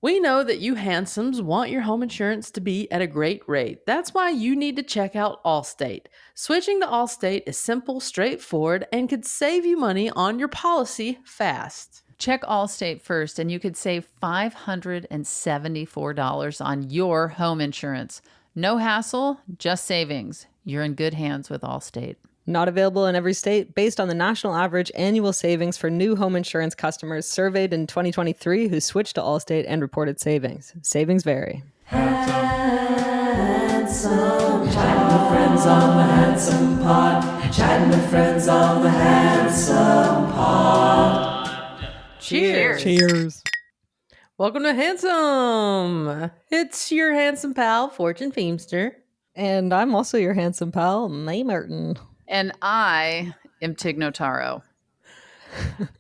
We know that you handsomes want your home insurance to be at a great rate. That's why you need to check out Allstate. Switching to Allstate is simple, straightforward, and could save you money on your policy fast. Check Allstate first, and you could save $574 on your home insurance. No hassle, just savings. You're in good hands with Allstate. Not available in every state, based on the national average annual savings for new home insurance customers surveyed in 2023 who switched to Allstate and reported savings. Savings vary. Handsome, chatting with friends on the Handsome Pod. Chatting with friends on the Handsome Pod. Cheers. Cheers. Welcome to Handsome. It's your handsome pal, Fortune Feimster. And I'm also your handsome pal, May Martin. And I am Tig Notaro.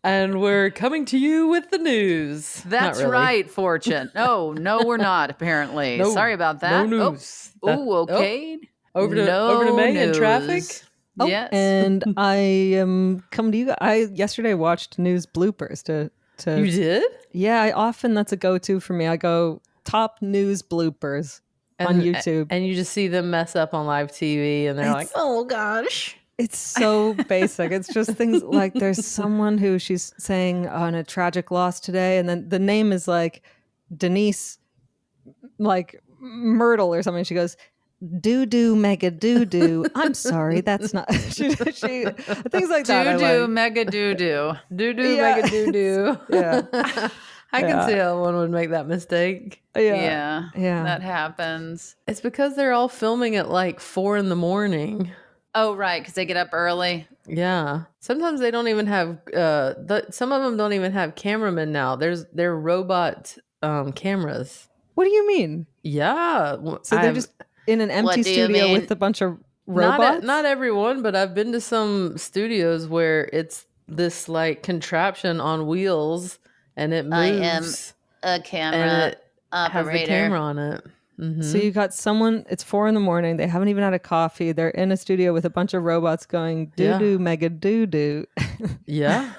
And we're coming to you with the news. That's Not really. right, Fortune. No, we're not, apparently. No, Sorry about that. No news. Okay. Over to May in traffic. Oh, Yes. And I am coming to you. I yesterday watched news bloopers to You did? Yeah, that's a go-to for me. I go top news bloopers on YouTube. And you just see them mess up on live TV and they're like, oh gosh. It's so basic. It's just things like there's someone who she's saying on a tragic loss today, and then the name is like Denise, like Myrtle or something. She goes, doo-doo, mega doo-doo. I'm sorry, that's not... she things like that. Doo-doo, mega doo-doo. Doo-doo, mega doo-doo. Yeah. I can see how one would make that mistake. Yeah. That happens. It's because they're all filming at like 4 a.m. Oh, right, because they get up early. Yeah. Sometimes they don't even have, some of them don't even have cameramen now. They're robot cameras. What do you mean? Yeah. So they're just in an empty studio with a bunch of robots? Not everyone, but I've been to some studios where it's this like contraption on wheels and it moves. I am a camera operator. Has the camera on it. Mm-hmm. So you got someone, it's 4 a.m. They haven't even had a coffee. They're in a studio with a bunch of robots going doo-doo, mega doo-doo. Yeah.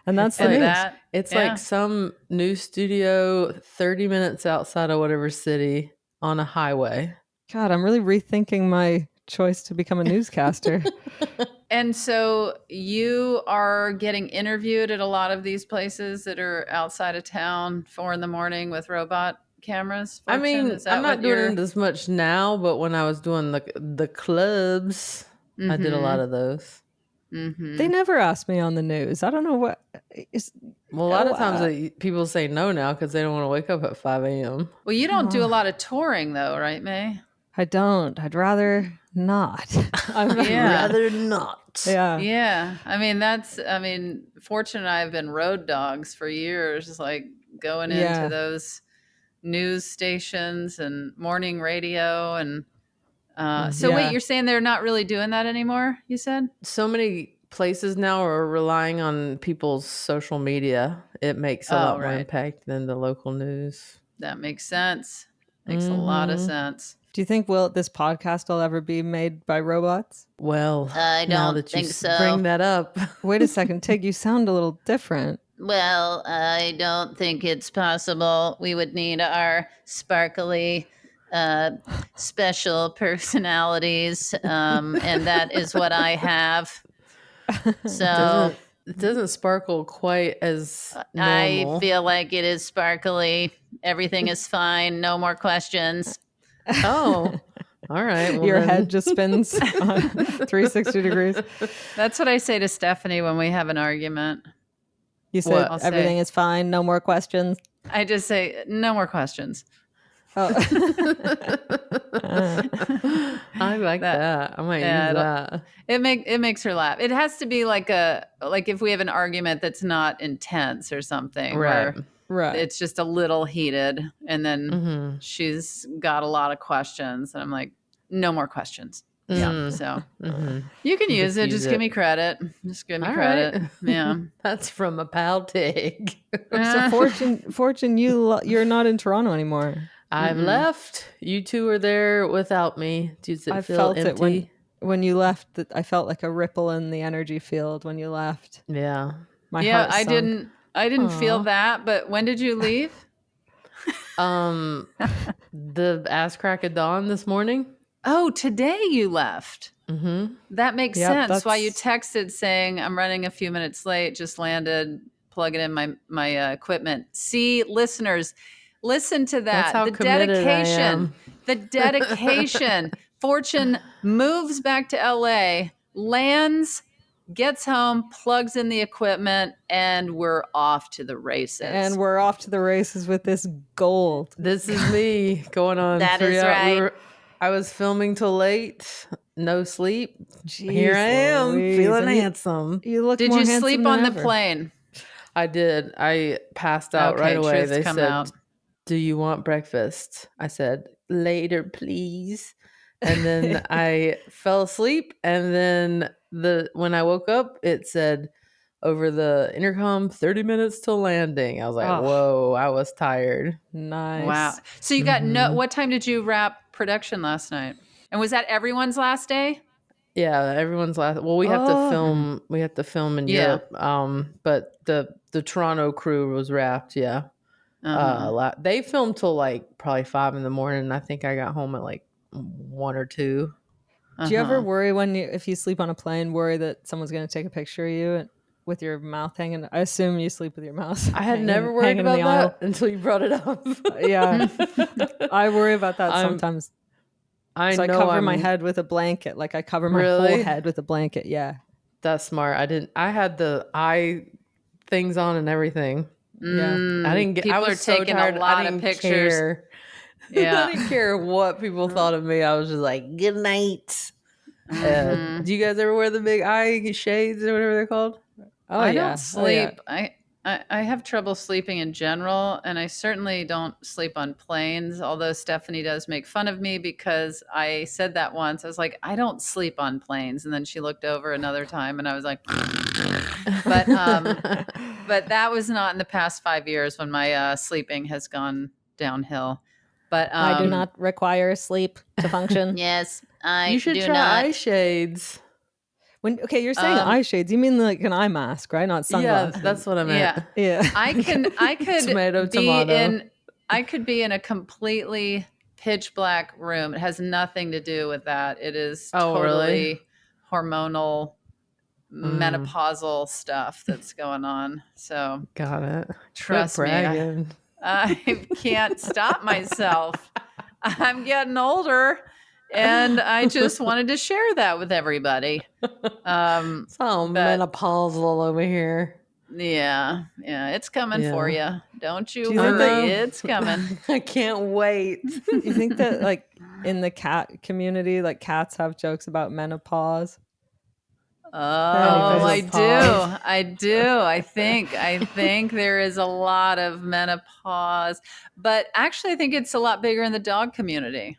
And that's like that. It's like some new studio 30 minutes outside of whatever city on a highway. God, I'm really rethinking my choice to become a newscaster. And so you are getting interviewed at a lot of these places that are outside of town, 4 a.m. with robot cameras. Fortune? I mean, I'm not doing it as much now, but when I was doing the clubs, I did a lot of those. Mm-hmm. They never ask me on the news. I don't know what is. Well, a lot of times people say no now because they don't want to wake up at 5 a.m. Well, you don't do a lot of touring though, right, May? I don't. I'd rather not. I'd rather not. Yeah. Yeah. I mean, Fortune and I have been road dogs for years, just like going into those news stations and morning radio. And wait, you're saying they're not really doing that anymore, you said? So many places now are relying on people's social media. It makes a lot more impact than the local news. That makes sense. Makes a lot of sense. Do you think this podcast will ever be made by robots? Well, I don't think so. Bring that up. Wait a second, Tig, you sound a little different. Well, I don't think it's possible. We would need our sparkly special personalities, and that is what I have. So it doesn't sparkle quite as normal. I feel like it is sparkly. Everything is fine. No more questions. Oh, all right. Well, Your head just spins 360 degrees. That's what I say to Stephanie when we have an argument. You said everything is fine. No more questions. I just say no more questions. Oh. I like that. I might use that. It makes her laugh. It has to be like if we have an argument that's not intense or something. Right. Right. It's just a little heated, and then she's got a lot of questions, and I'm like, no more questions. Yeah. So you can use it. Just give me credit. Just give me credit. Right. Yeah. That's from a pal Tig. So Fortune, you're not in Toronto anymore. I've left. You two are there without me. Does it feel felt empty? it when you left. That I felt like a ripple in the energy field when you left. Yeah. My heart sunk. I didn't feel that. But when did you leave? The ass crack of dawn this morning. Oh, today you left. Mm-hmm. That makes Yep, sense. Why you that's- texted saying I'm running a few minutes late, just landed, plugging in my equipment. See, listeners, listen to That's that. how The committed I dedication. am. The dedication. Fortune moves back to LA, lands, gets home, plugs in the equipment, and we're off to the races. And we're off to the races with this gold. This is me going on That 3 is hours. right. I was filming till late, no sleep. Jeez Here I am, Louise. feeling And handsome. You look Did more you handsome sleep than on the ever. plane? I did. I passed out right Okay, away. truth's They come said, out. "Do you want breakfast?" I said, "Later, please." And then I fell asleep. And then when I woke up, it said over the intercom, 30 minutes till landing. I was like, Oh. whoa, I was tired. Nice. Wow. So you got what time did you wrap production last night? And was that everyone's last day? Yeah, everyone's last. Well, we have to Oh. film. We have to film in Yeah. Europe. But the Toronto crew was wrapped. Yeah. They filmed till like probably 5 in the morning. And I think I got home at like 1 or 2. Do you ever worry if you sleep on a plane, worry that someone's going to take a picture of you with your mouth hanging? I assume you sleep with your mouth. I had never worried about that until you brought it up. Yeah, I worry about that sometimes. I So I know cover my head with a blanket. Like I cover my whole head with a blanket. Yeah. That's smart. I had the eye things on and everything. Yeah. I didn't get. People I was are so taking tired. a lot I of didn't pictures. care. Yeah. I didn't care what people thought of me. I was just like, good night. Do you guys ever wear the big eye shades or whatever they're called? Oh, I yeah. don't sleep. I have trouble sleeping in general, and I certainly don't sleep on planes, although Stephanie does make fun of me because I said that once. I was like, I don't sleep on planes. And then she looked over another time and I was like, but that was not in the past 5 years when my sleeping has gone downhill. But I do not require sleep to function. Yes, I You should do try not. eye shades. Okay, you're saying eye shades. You mean like an eye mask, right? Not sunglasses. Yeah, that's what I meant. Yeah. I could Tomato, be tomato. I could be in a completely pitch black room. It has nothing to do with that. It is totally hormonal menopausal stuff that's going on. So got it. Trust me, I can't stop myself. I'm getting older. And I just wanted to share that with everybody. It's all menopausal over here. Yeah, it's coming for you. Don't you Do you think worry, it's coming. I can't wait. You think that like in the cat community, like cats have jokes about menopause? Oh, I do. I think there is a lot of menopause, but actually, I think it's a lot bigger in the dog community.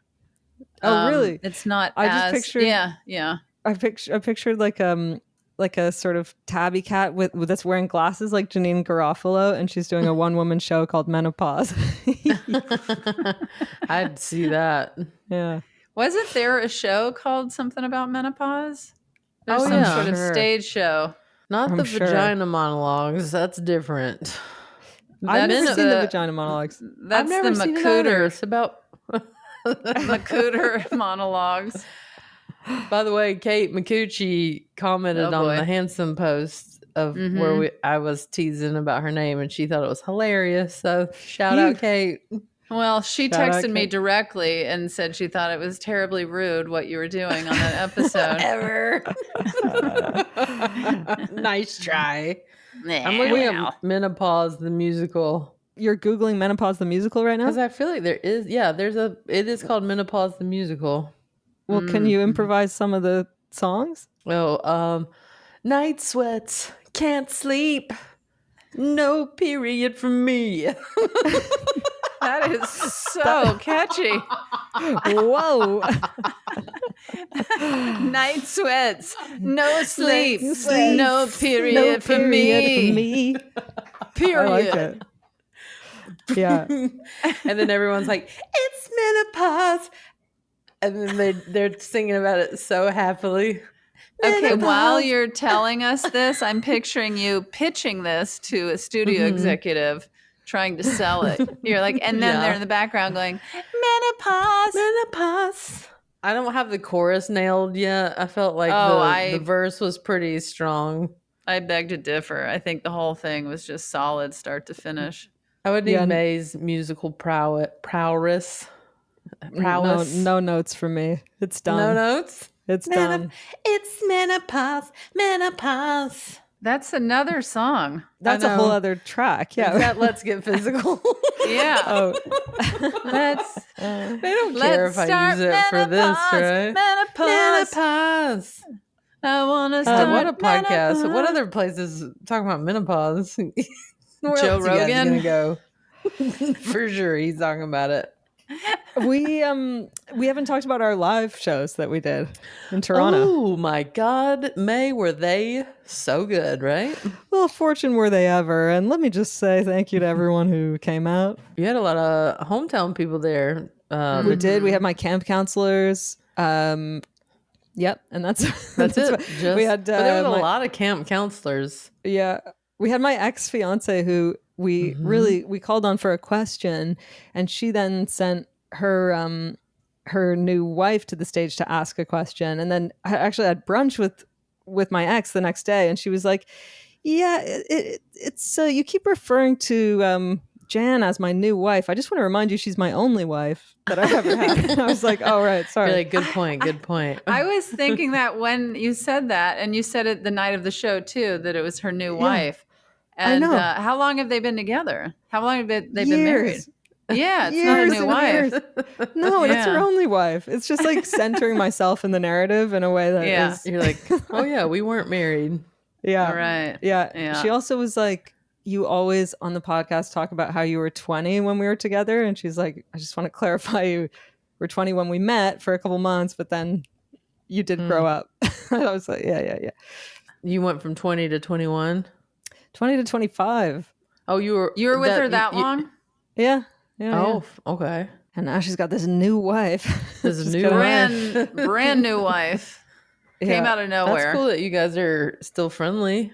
Oh, really? It's not. Just pictured. Yeah. I pictured like a sort of tabby cat that's wearing glasses, like Janine Garofalo, and she's doing a one-woman show called Menopause. I'd see that. Yeah. Wasn't there a show called something about menopause? There's some sort of stage show. Not the vagina monologues. That's different. I've never seen the vagina monologues. That's I've never the seen Macooter. It's about Macooter monologues. By the way, Kate McCucci commented on the Handsome post of where I was teasing about her name, and she thought it was hilarious. So shout out, Kate. Well, she texted me directly and said she thought it was terribly rude what you were doing on that episode. Ever. Nice try. I'm looking at Menopause the Musical. You're Googling Menopause the Musical right now? Because I feel like it is called Menopause the Musical. Well, can you improvise some of the songs? Well, night sweats, can't sleep, no period for me. That is so catchy. Whoa. Night sweats, no sleep, no period for me. Period. I like it. Yeah. And then everyone's like, it's menopause. And then they're singing about it so happily. Okay, while you're telling us this, I'm picturing you pitching this to a studio executive trying to sell it. You're like, and then they're in the background going, menopause. Menopause. I don't have the chorus nailed yet. I felt like the verse was pretty strong. I beg to differ. I think the whole thing was just solid start to finish. I would need May's musical prowess. No notes for me. It's done. No notes? It's done. It's menopause. Menopause. That's another song. That's a whole other track. Yeah. Is that Let's Get Physical? Yeah. Oh. They don't care if I use it for this, right? Menopause. I want to start what a podcast. menopause. What other places talking about menopause? Where Joe else you guys Rogan? gonna go? For sure, he's talking about it. We haven't talked about our live shows that we did in Toronto. Oh my God, May, were they so good, right? Well, fortune were they ever. And let me just say thank you to everyone who came out. You had a lot of hometown people there. We did. We had my camp counselors. Yep, and that's it. We had. But there was a lot of camp counselors. Yeah, we had my ex-fiance who we called on for a question, and she then sent her her new wife to the stage to ask a question, and then I actually had brunch with my ex the next day, and she was like, "Yeah, it's you keep referring to Jan as my new wife. I just want to remind you she's my only wife that I've ever had." And I was like, "Oh, right, sorry." You're like, good point. I was thinking that when you said that, and you said it the night of the show too, that it was her new wife. And I know. How long have they been together? How long have they been Years. married? Yeah, it's not a Years new and wife. years. No, it's her only wife. It's just like centering myself in the narrative in a way that is. You're like, oh yeah, we weren't married. Yeah. All right. Yeah. She also was like, you always on the podcast talk about how you were 20 when we were together. And she's like, I just want to clarify, you were 20 when we met for a couple months, but then you did grow up. I was like, yeah. You went from 20 to 21? 20 to 25. Oh, you were with her that long? Yeah. Oh, okay. And now she's got this new wife. This new brand new wife. Came out of nowhere. That's cool that you guys are still friendly.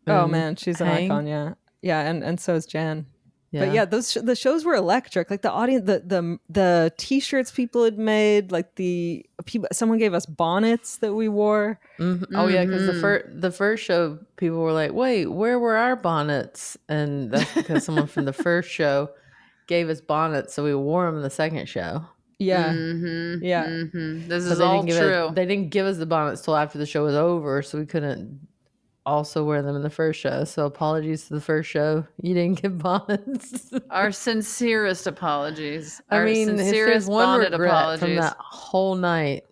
Oh man, she's an icon. Yeah, and so is Jan. Yeah. But yeah, the shows were electric. Like the audience, the t-shirts people had made, like someone gave us bonnets that we wore. Mm-hmm. Oh yeah, because the first show people were like, "Wait, where were our bonnets?" And that's because someone from the first show gave us bonnets, so we wore them in the second show. Yeah, yeah. Mm-hmm. This is all true. They didn't give us the bonnets till after the show was over, so we couldn't also wear them in the first show. So apologies to the first show. You didn't get bonnets. Our sincerest apologies. I mean, sincerest if one bonnet regret apologies. from that whole night,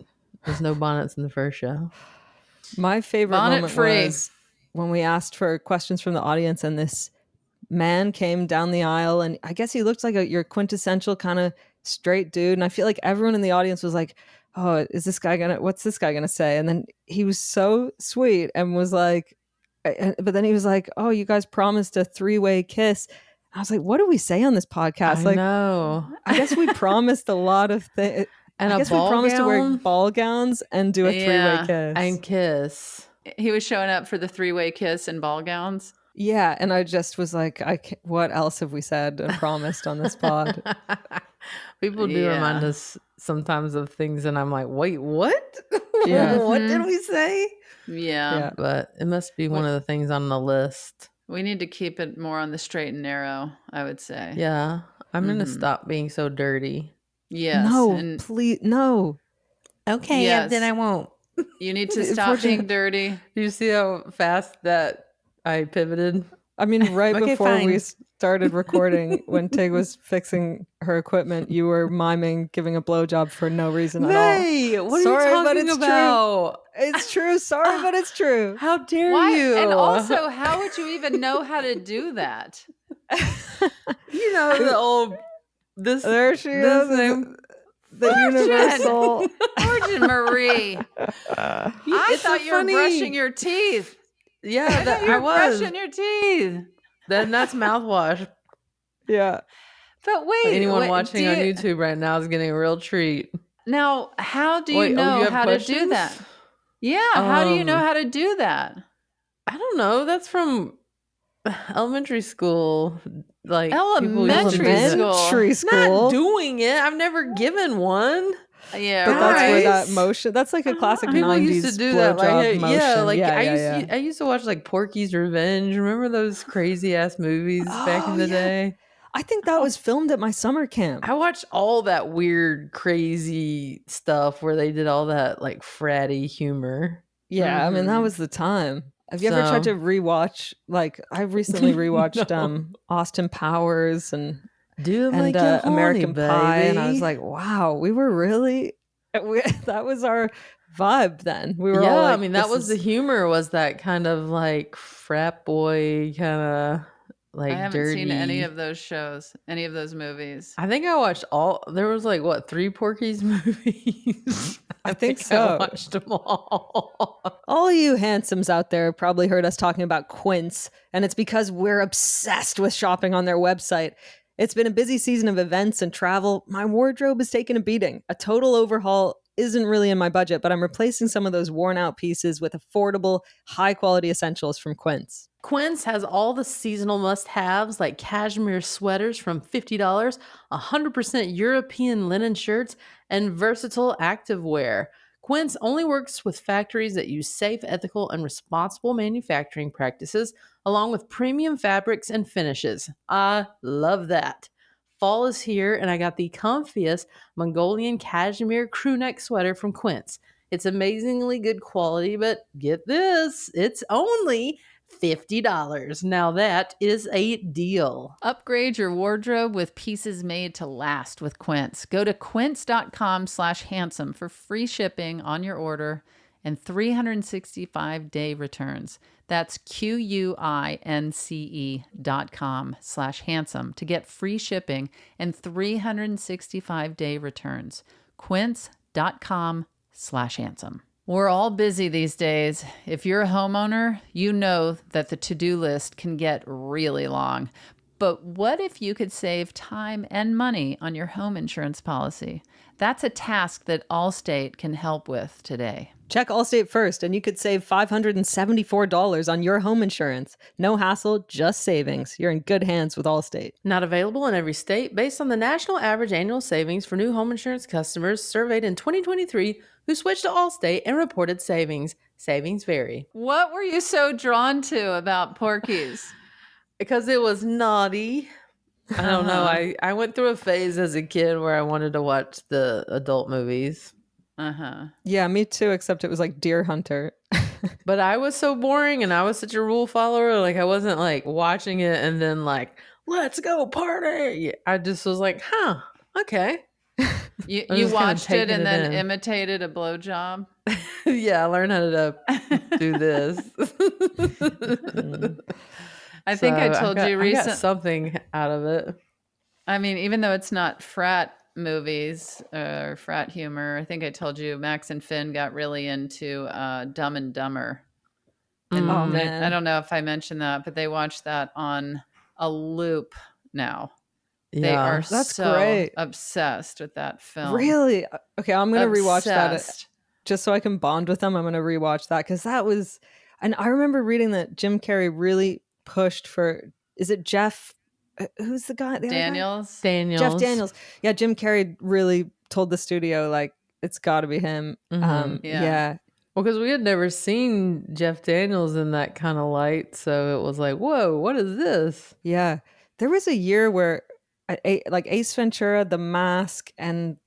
there's no bonnets in the first show. My favorite Bonnet moment free. was when we asked for questions from the audience, and this man came down the aisle, and I guess he looked like your quintessential kind of straight dude. And I feel like everyone in the audience was like, "Oh, what's this guy gonna say?" And then he was so sweet and was like, but then he was like, "Oh, you guys promised a 3-way kiss." I was like, "What do we say on this podcast?" I know. I guess we promised a lot of things. And I guess we promised to wear ball gowns and do a 3-way kiss. And kiss. He was showing up for the 3-way kiss in ball gowns. Yeah, and I just was like, what else have we said and promised on this pod? People do remind us sometimes of things, and I'm like, wait, what? Yeah. What did we say? Yeah. But it must be one of the things on the list. We need to keep it more on the straight and narrow, I would say. Yeah. I'm going to stop being so dirty. Yes. No, please, no. Okay, yes. then I won't. You need to stop being dirty. Do you see how fast that I pivoted? I mean, right Okay, before fine. we started recording, when Tig was fixing her equipment, you were miming giving a blowjob for no reason at all. Hey, what Sorry, are you but talking it's about? It's true. Sorry, but it's true. How dare Why? you? And also, how would you even know how to do that? You know, the old... There she this is. name. The universal. Virgin Marie. I thought you were brushing your teeth. Yeah, that, You I were was. brushing your teeth. Then that's mouthwash. Yeah. But wait, Anyone watching on YouTube right now is getting a real treat. Now, how do you Wait, know you have how to do questions? that? Yeah, how do you know how to do that? I don't know. That's from elementary school, like people used to do Elementary that. school. Elementary school. Not doing it. I've never given one. Yeah, But that's where that Guys. motion. That's like a classic People 90s used to do that, like blowjob motion. yeah, like yeah. I used to watch like Porky's Revenge. Remember those crazy ass movies back in the day? I think that was filmed at my summer camp. I watched all that weird, crazy stuff where they did all that like fratty humor. Yeah, I mean that Mhm. was the time. Have you ever tried to rewatch? Like I recently rewatched No. Austin Powers and Do like you American horny, Pie, and I was baby. like, wow, we were really that was our vibe then. We were Yeah, all like, I mean that this was the is- humor, was that kind of like frat boy kind of like I haven't dirty. seen any of those shows, any of those movies. I think I watched all. There was like what 3 Porky's movies. I think I so. watched them all. All you handsomes out there probably heard us talking about Quince, and it's because we're obsessed with shopping on their website. It's been a busy season of events and travel. My wardrobe has taken a beating. A total overhaul isn't really in my budget, but I'm replacing some of those worn out pieces with affordable, high quality essentials from Quince. Quince has all the seasonal must-haves like cashmere sweaters from $50, 100% European linen shirts, and versatile activewear. Quince only works with factories that use safe, ethical, and responsible manufacturing practices, along with premium fabrics and finishes. I love that. Fall is here, and I got the comfiest Mongolian cashmere crew neck sweater from Quince. It's amazingly good quality, but get this, it's only $50. Now that is a deal. Upgrade your wardrobe with pieces made to last with Quince. Go to quince.com/handsome for free shipping on your order and 365-day returns. That's QUINCE.com/handsome to get free shipping and 365-day returns. Quince.com/handsome. We're all busy these days. If you're a homeowner, you know that the to-do list can get really long. But what if you could save time and money on your home insurance policy? That's a task that Allstate can help with today. Check Allstate first, and you could save $574 on your home insurance. No hassle, just savings. You're in good hands with Allstate. Not available in every state based on the national average annual savings for new home insurance customers surveyed in 2023 who switched to Allstate and reported savings. Savings vary. What were you so drawn to about Porky's? Because it was naughty. I don't know. I went through a phase as a kid where I wanted to watch the adult movies. Uh-huh. Yeah, me too, except it was like Deer Hunter. But I was so boring and I was such a rule follower. Like I wasn't like watching it and then like, let's go party. I just was like, huh, okay. You I was just kinda watched it taking and it then in. imitated a blowjob? Yeah, I learned how to do this. I think I So told you I got recently. something out of it. I mean, even though it's not frat movies or frat humor, I think I told you Max and Finn got really into Dumb and Dumber. And Oh, they- man. I don't know if I mentioned that, but they watch that on a loop now. They Yeah. are That's so great. obsessed with that film. Really? Okay, I'm going to rewatch that Obsessed. just so I can bond with them. I'm going to rewatch that because that was, and I remember reading that Jim Carrey really pushed for, is it Jeff? Who's the guy? The other guy? Daniels. Daniels. Jeff Daniels. Yeah, Jim Carrey really told the studio, like, it's got to be him. Mhm. Yeah. Well, because we had never seen Jeff Daniels in that kind of light. So it was like, whoa, what is this? Yeah. There was a year where like Ace Ventura, The Mask, and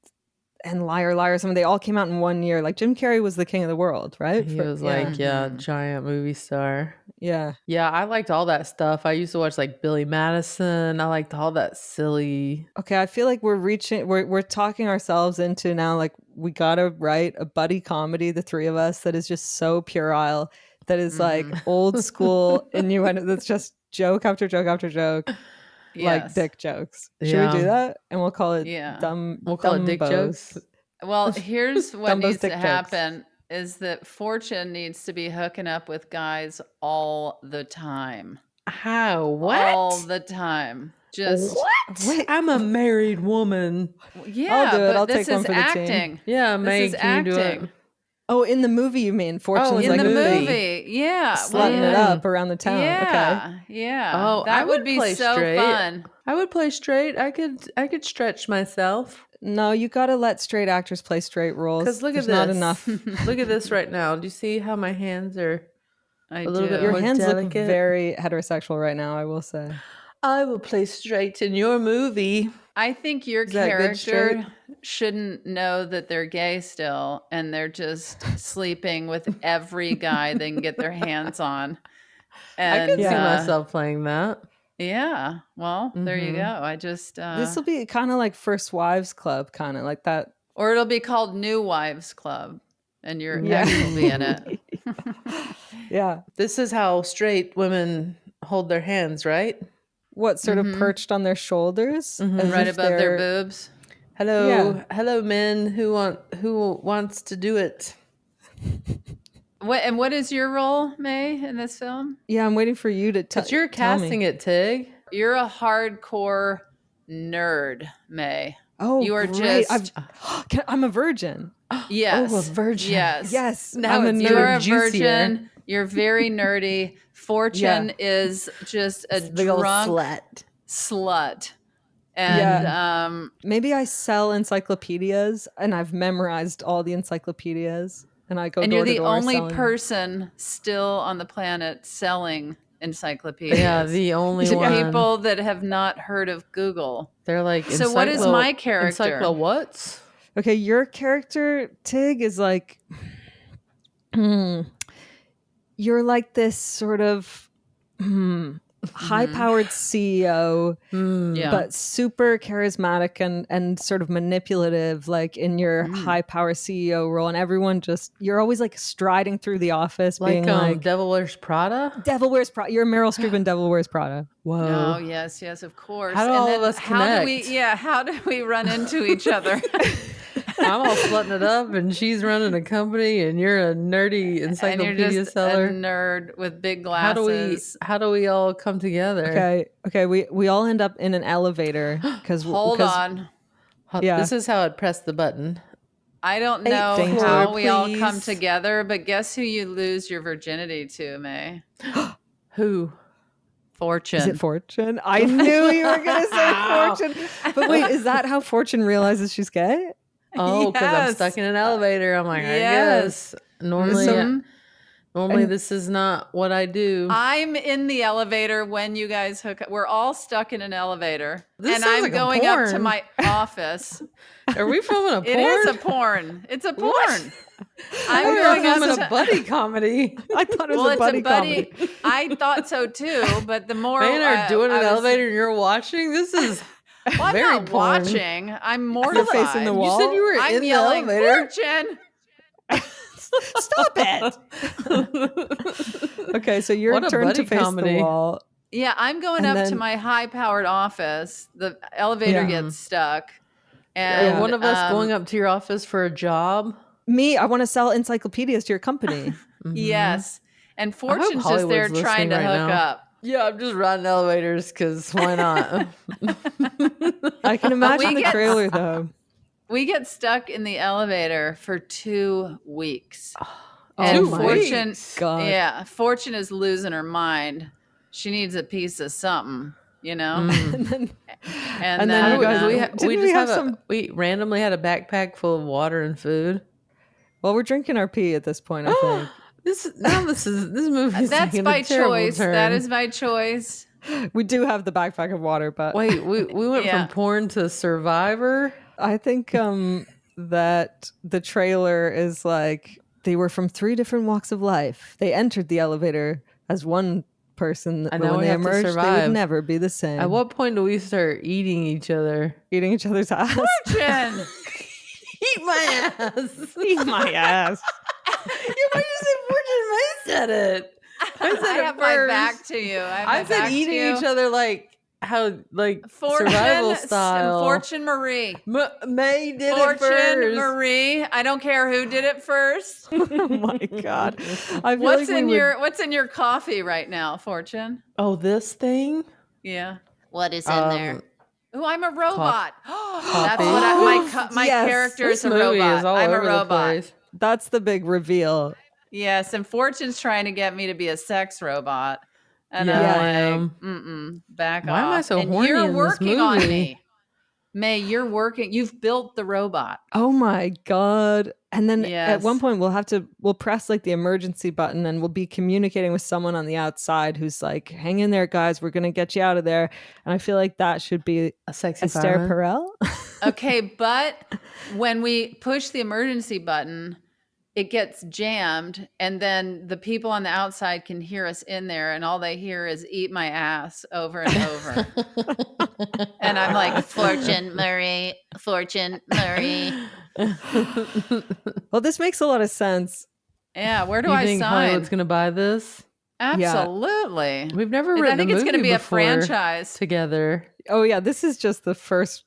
Liar Liar, some of they all came out in one year. Like Jim Carrey was the king of the world, right? He For- was yeah. like, yeah, Mhm. giant movie star. Yeah. Yeah, I liked all that stuff. I used to watch like Billy Madison. I liked all that silly. Okay, I feel like we're talking ourselves into now like we gotta write a buddy comedy, the three of us, that is just so puerile, that is like old school innuendo, that's just joke after joke after joke, like Yes. dick jokes. Should Yeah. we do that? And we'll call it Yeah. We'll call it dick Dumbos. jokes. Well, here's what Dumbo's needs to dick jokes. happen is that Fortune needs to be hooking up with guys all the time. How? What? All the time. Just What? Wait. I'm a married woman. yeah, do it. but I'll this take one is for the team. acting. Yeah, This May, is can you do it? acting. Oh, in the movie, you mean? Fortune's in like In the movie. movie, yeah. slutting it up around the town. Okay. Yeah. Oh, I That would would be play so straight. fun. I would play straight. I could stretch myself. No, you got to let straight actors play straight roles. Because look There's at not this. enough. Look at this right now. Do you see how my hands are I a little do. bit Your more hands look delicate? very heterosexual right now, I will say. I will play straight in your movie. I think your Is that good character shouldn't know that they're gay still, and they're just sleeping with every guy they can get their hands on. I could And see myself playing that. yeah, well, there you go. I just This will be kind of like First Wives Club, kind of like that. or it'll be called New Wives Club, and your Yeah. ex will be in it. Yeah. This is how straight women hold their hands, right? What, sort of perched on their shoulders? As Right if above their they're- boobs. Hello, Yeah. hello, men who wants to do it. What is your role, May, in this film? Yeah, I'm waiting for you to Because you're tell me. casting it, Tig. You're a hardcore nerd, May. Oh, You are great. just I'm a virgin. yes. Oh, a virgin. Yes. Yes. Now I'm a it's nerd. You're a juicier. virgin. You're very nerdy. Fortune is just a Big old drunk slut. And Yeah. Maybe I sell encyclopedias and I've memorized all the encyclopedias and I go and door you're to the door only selling. person still on the planet selling encyclopedias. Yeah, the only to one. people that have not heard of Google. They're like, So what is my character? Encyclo what? Okay, your character, Tig, is like you're like this sort of high-powered CEO, Yeah. but super charismatic and sort of manipulative, like in your high-power CEO role. And everyone you're always like striding through the office, being like, Devil Wears Prada? Devil Wears Prada. You're Meryl Streep in Devil Wears Prada. Whoa. Oh, yes, of course. How do all then of us how connect? how do we run into each other? I'm all slutting it up, and she's running a company, and you're a nerdy and you're encyclopedia just seller. a nerd with big How glasses. do we all come together? Okay. We all end up in an elevator because Hold on. Yeah. This is how I'd press the button. I don't Eighth know floor, how we all come please. together, but guess who you lose your virginity to, May? Who? Fortune. Is it Fortune? I knew you were going to say Fortune. But wait, is that how Fortune realizes she's gay? Oh, because I'm Yes. stuck in an elevator. I'm like, I Yes. guess. Normally, Mhm. this is not what I do. I'm in the elevator when you guys hook up. We're all stuck in an elevator. This and sounds I'm like a going up to porn. my office. Are we filming a porn? It is a porn. It's a porn. What? I'm We're going up filming to a buddy comedy. I thought it was well, a it's buddy a buddy. comedy. I thought so too, but the more They are doing an I was- elevator and you're watching. This is Well, I'm very not porn. watching. I'm mortified. facing the wall. You said you were I'm in the yelling, elevator. Fortune. Stop it. Okay, so your What a turn to buddy face comedy. the wall. Yeah, I'm going And up to then- my high-powered office. The elevator Yeah. gets stuck, Are and one of us going up to your office for a job? Me, I want to sell encyclopedias to your company. Yes, and Fortune's just Hollywood's there trying listening to right hook now. up. Yeah, I'm just riding elevators because why not? I can imagine the get- trailer though. We get stuck in the elevator for 2 weeks. Oh And my Fortune, God. yeah, Fortune is losing her mind. She needs a piece of something, you know. And then, And then then you guys- um, we Didn't just we have have some- we randomly had a backpack full of water and food. well, we're drinking our pee at this point, I think. This movie is that's taking by a terrible choice. turn. That is by choice. We do have the backpack of water, but Wait, we went Yeah. from porn to Survivor. I think that the trailer is like they were from 3 different walks of life. They entered the elevator as one person, but now when we they have to emerged, they survive. would never be the same. At what point do we start eating each other? Eating each other's ass. Fortune. Eat my ass. Eat my ass. Yeah, why did you say Fortune? I said it. I said I it have my first. back to you. I said eating each other like how survival style. Fortune Marie. May did it Fortune first. Marie. I don't care who did it first. Oh my God. I feel What's like in we would- what's in your coffee right now, Fortune? Oh, this thing. Yeah. What is in there? Oh, I'm a robot. That's Coffee. what my Yes. character This is a movie robot. is all I'm a over the robot. place. That's the big reveal. Yes, and Fortune's trying to get me to be a sex robot. And Yeah, I I'm like, am. back Why off. am I so and horny you're in this working on movie? me. May, you're working. You've built the robot. Oh my God. And then at one Yes. point we'll press like the emergency button and we'll be communicating with someone on the outside who's like, hang in there, guys. We're going to get you out of there. And I feel like that should be A sexy Esther fireman? Perel. Okay, but when we push the emergency button, it gets jammed, and then the people on the outside can hear us in there, and all they hear is "eat my ass" over and over. And I'm like, Fortune Murray. Well, this makes a lot of sense. yeah, where do You I think sign? Hollywood's going to buy this? Absolutely. We've never I written think a it's movie going to be a before franchise. together. Oh yeah, this is just the first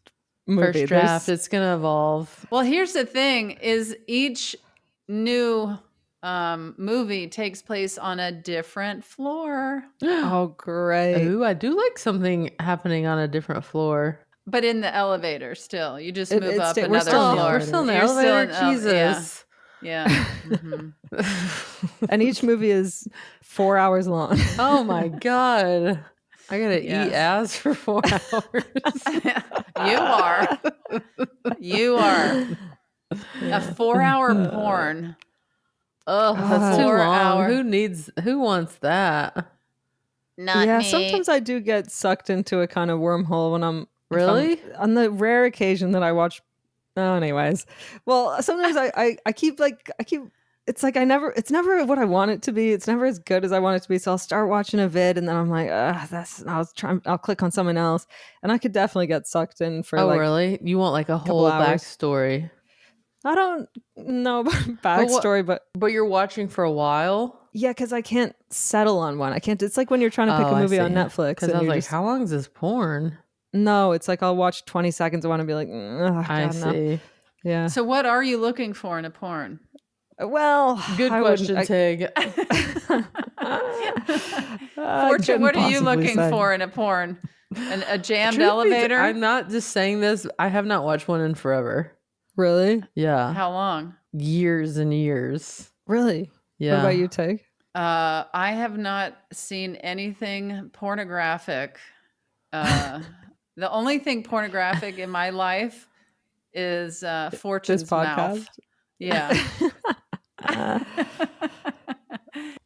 movie. First draft. It's going to evolve. Well, here's the thing: is each new movie takes place on a different floor, Oh great. Ooh, I do like something happening on a different floor. but in the elevator. Still, you just It- move it's up sta- we're another still in the floor. We're still in the You're still elevator. in- Jesus. Yeah. Mhm. And each movie is 4 hours long. Oh my God. I got to Yes. eat ass for 4 hours. You are a 4-hour porn. Oh, that's too 4 long. hour. Who wants that? Not Yeah, me. sometimes I do get sucked into a kind of wormhole when I'm Really? on the rare occasion that I watch. Oh, anyways, well, sometimes I keep it's like it's never what I want it to be. It's never as good as I want it to be. So I'll start watching a vid and then I'm like, I'll click on someone else, and I could definitely get sucked in for Oh, like really? You want like a whole hours. backstory? I don't know about backstory, but But you're watching for a while? yeah, because I can't settle on one. I can't. It's like when you're trying to pick Oh, a I movie on see. Netflix, Because and I was you're like, just how long is this porn? no. It's like I'll watch 20 seconds of one and be like, I God, no. see. Yeah. So, what are you looking for in a porn? Well, Good I question, wouldn't- Tig. I Fortune, couldn't what are you possibly looking say. for in a porn? A jammed Truth be elevator? I'm not just saying this. I have not watched one in forever. Really? Yeah. How long? Years and years. Really? Yeah. What about you, Tig? I have not seen anything pornographic. The only thing pornographic in my life is Fortune's This podcast? mouth. Yeah.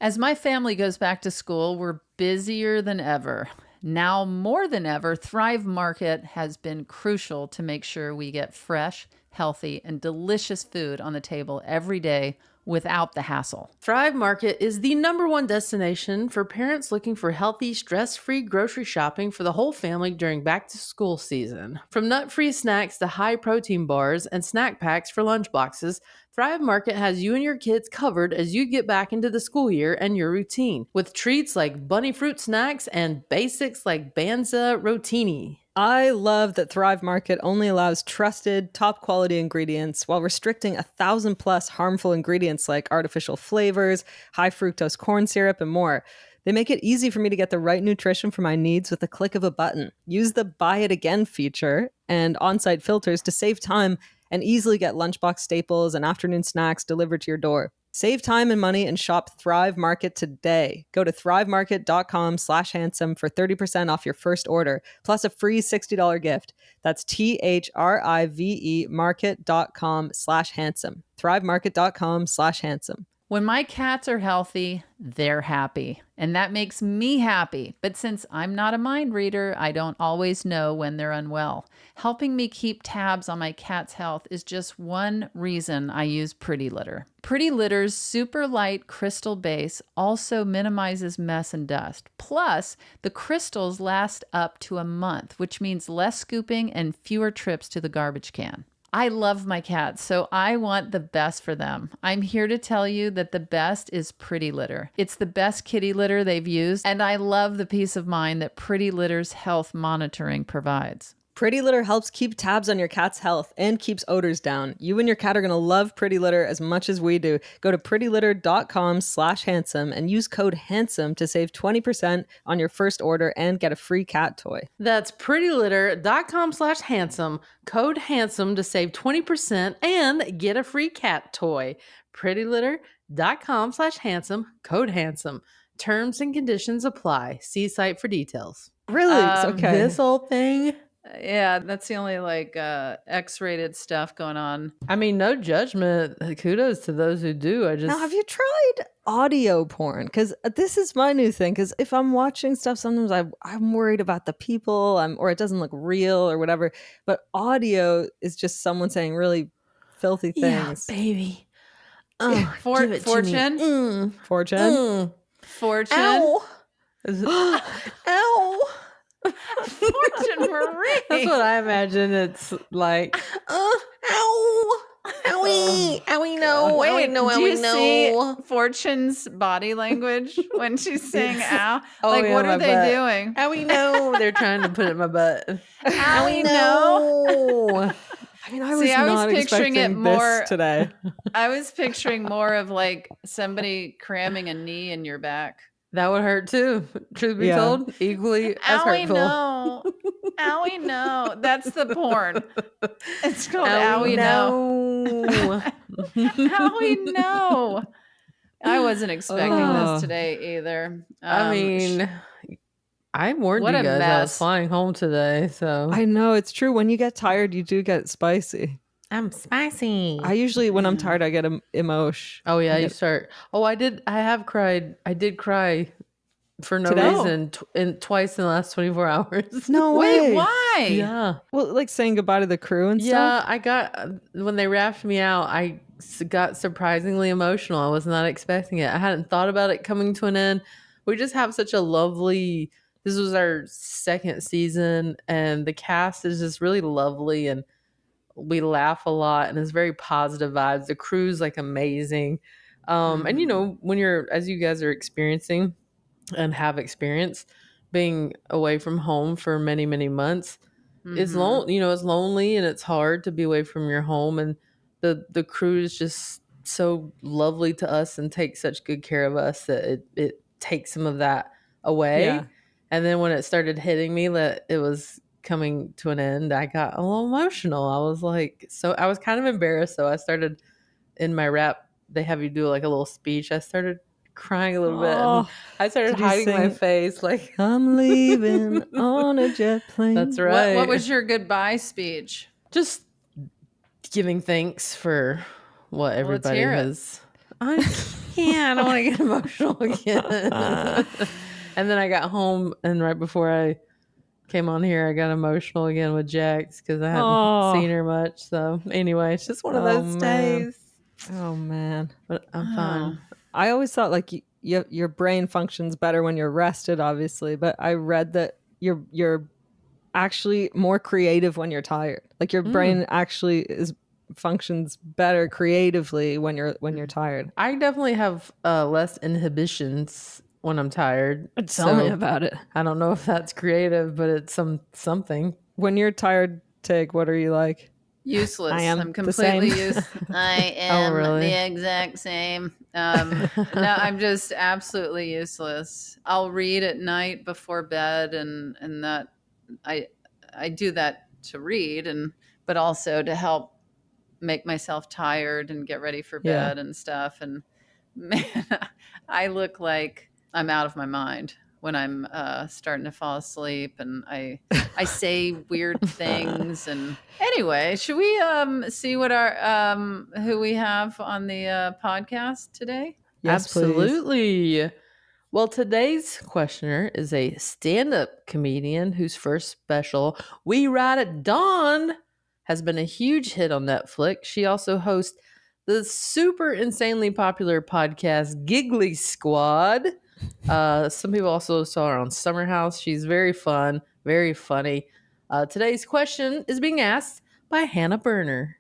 As my family goes back to school, we're busier than ever. Now more than ever, Thrive Market has been crucial to make sure we get fresh, healthy, and delicious food on the table every day without the hassle. Thrive Market is the #1 destination for parents looking for healthy, stress-free grocery shopping for the whole family during back-to-school season. From nut-free snacks to high-protein bars and snack packs for lunch boxes, Thrive Market has you and your kids covered as you get back into the school year and your routine, with treats like bunny fruit snacks and basics like Banza Rotini. I love that Thrive Market only allows trusted, top quality ingredients while restricting 1,000+ harmful ingredients like artificial flavors, high fructose corn syrup, and more. They make it easy for me to get the right nutrition for my needs with the click of a button. Use the Buy It Again feature and on-site filters to save time and easily get lunchbox staples and afternoon snacks delivered to your door. Save time and money and shop Thrive Market today. Go to thrivemarket.com/handsome for 30% off your first order, plus a free $60 gift. That's THRIVE market.com/handsome. thrivemarket.com/handsome. When my cats are healthy, they're happy. And that makes me happy. But since I'm not a mind reader, I don't always know when they're unwell. Helping me keep tabs on my cat's health is just one reason I use Pretty Litter. Pretty Litter's super light crystal base also minimizes mess and dust. Plus, the crystals last up to a month, which means less scooping and fewer trips to the garbage can. I love my cats, so I want the best for them. I'm here to tell you that the best is Pretty Litter. It's the best kitty litter they've used, and I love the peace of mind that Pretty Litter's health monitoring provides. Pretty Litter helps keep tabs on your cat's health and keeps odors down. You and your cat are going to love Pretty Litter as much as we do. Go to prettylitter.com/handsome and use code HANDSOME to save 20% on your first order and get a free cat toy. That's prettylitter.com/handsome, code HANDSOME to save 20% and get a free cat toy. prettylitter.com/handsome, code HANDSOME. Terms and conditions apply. See site for details. Really? Okay. This whole thing. Yeah, that's the only like X-rated stuff going on. I mean, no judgment. Kudos to those who do. Now, have you tried audio porn? Because this is my new thing. Because if I'm watching stuff, sometimes I'm worried about the people, or it doesn't look real or whatever. But audio is just someone saying really filthy things. Yeah, baby. Fortune? Fortune? Fortune? Ow. Ow. Fortune Marie. That's what I imagine it's like. Ow. Owie. Owie, no. Wait, Owie, no. do you Owie, no. see Fortune's body language when she's saying ow? Oh, Like, yeah, what my are they butt. doing? Owie, no. They're trying to put it in my butt. Owie, no. I mean, I was See, I was not picturing it expecting more- this today. I was picturing more of like somebody cramming a knee in your back. That would hurt too. Truth be Yeah. told, equally as Owie, hurtful. no. Owie, no. That's the porn. It's called Owie, Owie, no. no. Owie, no. I wasn't expecting Oh. this today either. I mean, I warned what you a guys I was mess. flying home today, so I know, it's true. When you get tired, you do get spicy. I'm spicy. I usually, when I'm tired, I get emotion. Oh yeah, you start. Oh, I have cried. I did cry for no Today? reason twice in the last 24 hours. No Wait, way. why? Yeah. Well, like saying goodbye to the crew and Yeah, stuff. I got when they wrapped me out, I got surprisingly emotional. I was not expecting it. I hadn't thought about it coming to an end. We just have such a lovely. This was our second season, and the cast is just really lovely, and we laugh a lot, and it's very positive vibes. The crew's like amazing, and you know when you're as you guys are experiencing and have experienced being away from home for many months. It's it's lonely and it's hard to be away from your home, and the crew is just so lovely to us and takes such good care of us that it takes some of that away. Yeah. And then when it started hitting me that it was coming to an end, I got a little emotional. I was like, so I was kind of embarrassed. So I started in my rap, they have you do like a little speech. I started crying a little bit. And I started Did you hiding my sing, face like, I'm leaving on a jet plane. that's right. What was your goodbye speech? Just giving thanks for what let's everybody hear it. has. I don't want to get emotional again. And then I got home, and right before I came on here, I got emotional again with Jax because I hadn't seen her much. So anyway, it's just one of those days. Oh, man. But I'm fine. I always thought like your brain functions better when you're rested, obviously. But I read that you're actually more creative when you're tired. Like your brain actually functions better creatively when you're tired. I definitely have less inhibitions when I'm tired. Tell me about it. I don't know if that's creative, but it's something. When you're tired, Tig, what are you like? Useless. I am I'm the same. completely useless. I am really? the exact same. No, I'm just absolutely useless. I'll read at night before bed, and that I do that to read, but also to help make myself tired and get ready for bed and stuff. And man, I look like I'm out of my mind when I'm starting to fall asleep, and I say weird things. And anyway, should we see what our who we have on the podcast today? Yes, Absolutely. Well, today's questioner is a stand-up comedian whose first special, We Ride at Dawn, has been a huge hit on Netflix. She also hosts the super insanely popular podcast Giggly Squad. Some people also saw her on Summer House. She's very fun, very funny. Today's question is being asked by Hannah Berner.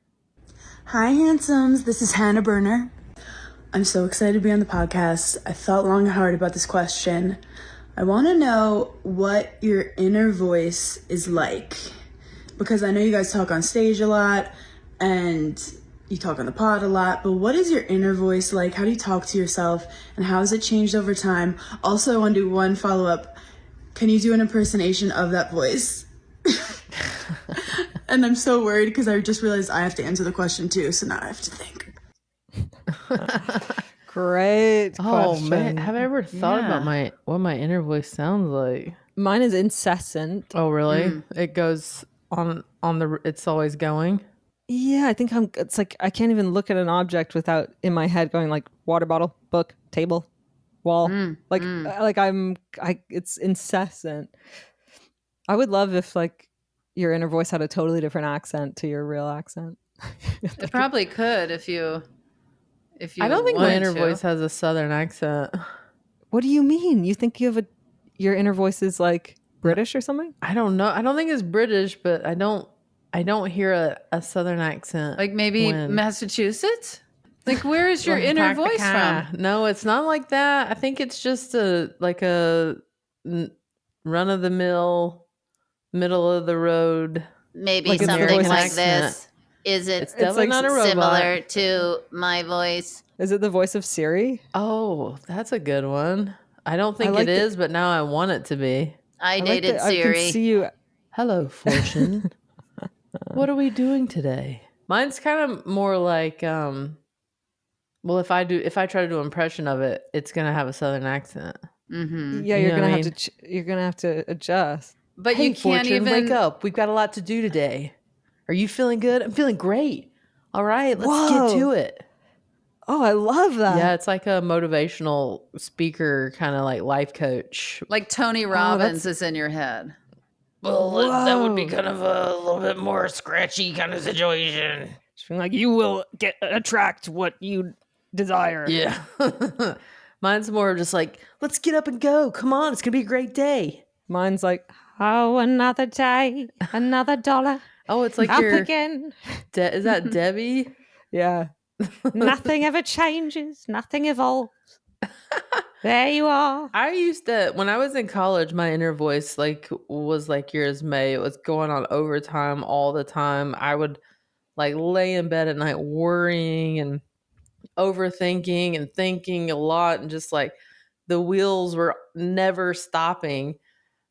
Hi, handsomes. This is Hannah Berner. I'm so excited to be on the podcast. I thought long and hard about this question. I want to know what your inner voice is like. because I know you guys talk on stage a lot and you talk on the pod a lot, but what is your inner voice like? How do you talk to yourself and how has it changed over time? Also, I want to do one follow-up. Can you do an impersonation of that voice? And I'm so worried because I just realized I have to answer the question too, so now I have to think. Great Oh question. man, have I ever thought about Yeah. what my inner voice sounds like? Mine is incessant. Oh really? It goes on the. It's always going. Yeah, I think it's like I can't even look at an object without in my head going like water bottle, book, table, wall. It's incessant. I would love if like your inner voice had a totally different accent to your real accent. It probably could if you I don't think my wanted inner to. voice has a southern accent. What do you mean? You think you have your inner voice is like British or something? I don't know. I don't think it's British, but I don't hear a southern accent. Like maybe when- Massachusetts? Like where is your inner voice from? No, it's not like that. I think it's just a run of the mill, middle of the road. Maybe Like it's the something voice like accent. this. Is it It's definitely like not a robot. similar to my voice? Is it the voice of Siri? Oh, that's a good one. I don't think like it is, but now I want it to be. I I dated I can Siri. see you. Hello, Fortune. What are we doing today? Mine's kind of more like well, if I try to do an impression of it, it's gonna have a southern accent. Mm-hmm. Yeah, You you're know gonna what I have to. You're gonna have to adjust. But Hey, you can't Fortune, even wake up. We've got a lot to do today. Are you feeling good? I'm feeling great. All right, let's Whoa. get to it. Oh, I love that. Yeah, it's like a motivational speaker, kind of like life coach. like Tony Robbins is in your head. Well, that would be kind of a little bit more scratchy kind of situation. Like you will attract what you desire. Yeah. Mine's more just like, let's get up and go. Come on, it's going to be a great day. Mine's like, oh, another day, another dollar. Oh, it's like Up your... again. Is that Debbie? Yeah. Nothing ever changes. Nothing evolves. There you are. I used to, when I was in college, my inner voice was like yours, May. It was going on overtime all the time. I would like lay in bed at night worrying and overthinking and thinking a lot, and just like the wheels were never stopping.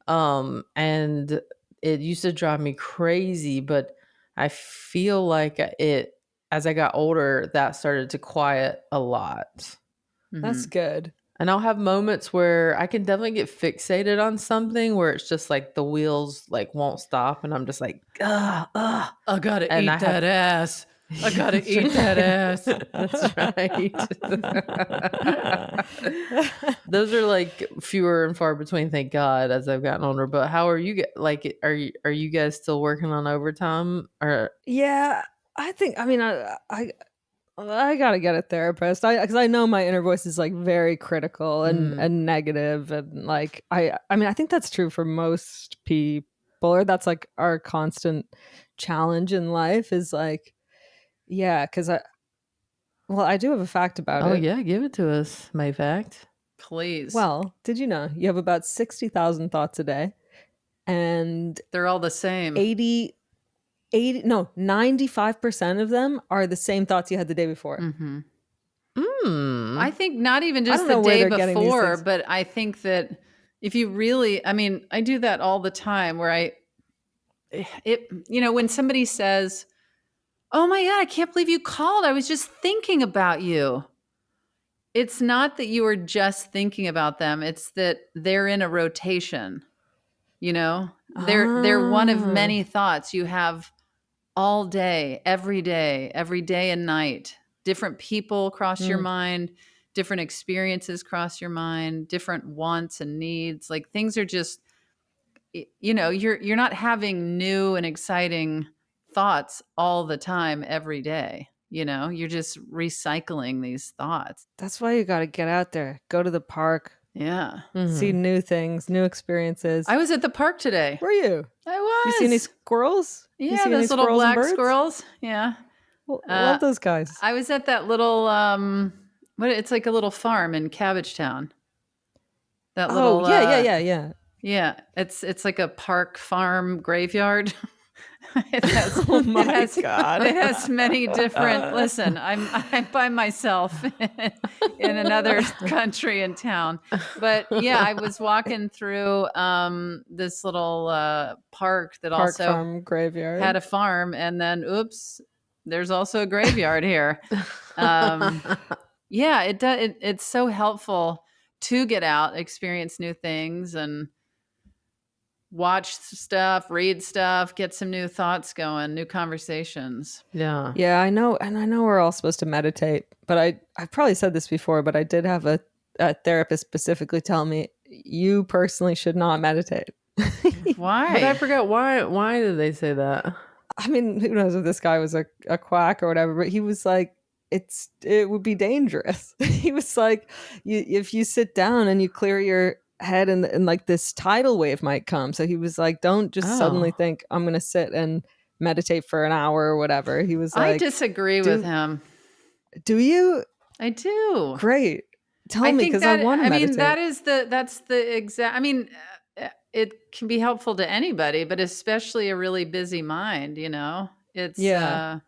And it used to drive me crazy, but I feel like as I got older, that started to quiet a lot. That's good. And I'll have moments where I can definitely get fixated on something where it's just like the wheels like won't stop, and I'm just like, I gotta And eat I that ass. I gotta eat that ass. That's right. Those are like fewer and far between, thank God, as I've gotten older. But how are you? Are you guys still working on overtime? Or Yeah, I think. I mean, I gotta get a therapist. Because I know my inner voice is like very critical and negative, and like I mean, I think that's true for most people, or that's like our constant challenge in life is like, yeah, because I do have a fact about it. oh yeah, give it to us, my fact. Please. Well, did you know you have about 60,000 thoughts a day, and they're all the same. 95% of them are the same thoughts you had the day before. Mm-hmm. Mm. I think not even I just don't the know where day they're getting these before, things. but I think that if you really, I mean, I do that all the time where when somebody says, oh my God, I can't believe you called. I was just thinking about you. It's not that you were just thinking about them. It's that they're in a rotation, they're one of many thoughts you have all day, every day and night. Different people cross your mind, different experiences cross your mind, different wants and needs. Like things are just, you're not having new and exciting thoughts all the time, every day. You're just recycling these thoughts. That's why you got to get out there, go to the park, Yeah. see new things, new experiences. I was at the park today. Were you? I was. You see any squirrels? You Yeah, see any those little squirrels and black birds? squirrels. Yeah. Love those guys. I was at that little it's like a little farm in Cabbagetown. That little yeah. Yeah, it's like a park farm graveyard. Oh my God. It has many different. Listen, I'm by myself in another country and town, but yeah, I was walking through this little park that Park also Farm Graveyard. had a farm, and then oops, there's also a graveyard here. Yeah, it's so helpful to get out, experience new things, and watch stuff, read stuff, get some new thoughts going, new conversations. Yeah. Yeah, I know, and I know we're all supposed to meditate, but I've probably said this before, but I did have a therapist specifically tell me you personally should not meditate. Why? But I forgot why did they say that? I mean, who knows if this guy was a quack or whatever, but he was like, it would be dangerous. He was like, if you sit down and you clear your head and like this tidal wave might come. So he was like, don't just suddenly think I'm going to sit and meditate for an hour or whatever. He was like, I disagree with him. Do you? I do. Great. Tell me, because I want to meditate. That's the exact, I mean, it can be helpful to anybody, but especially a really busy mind, you know? It's, to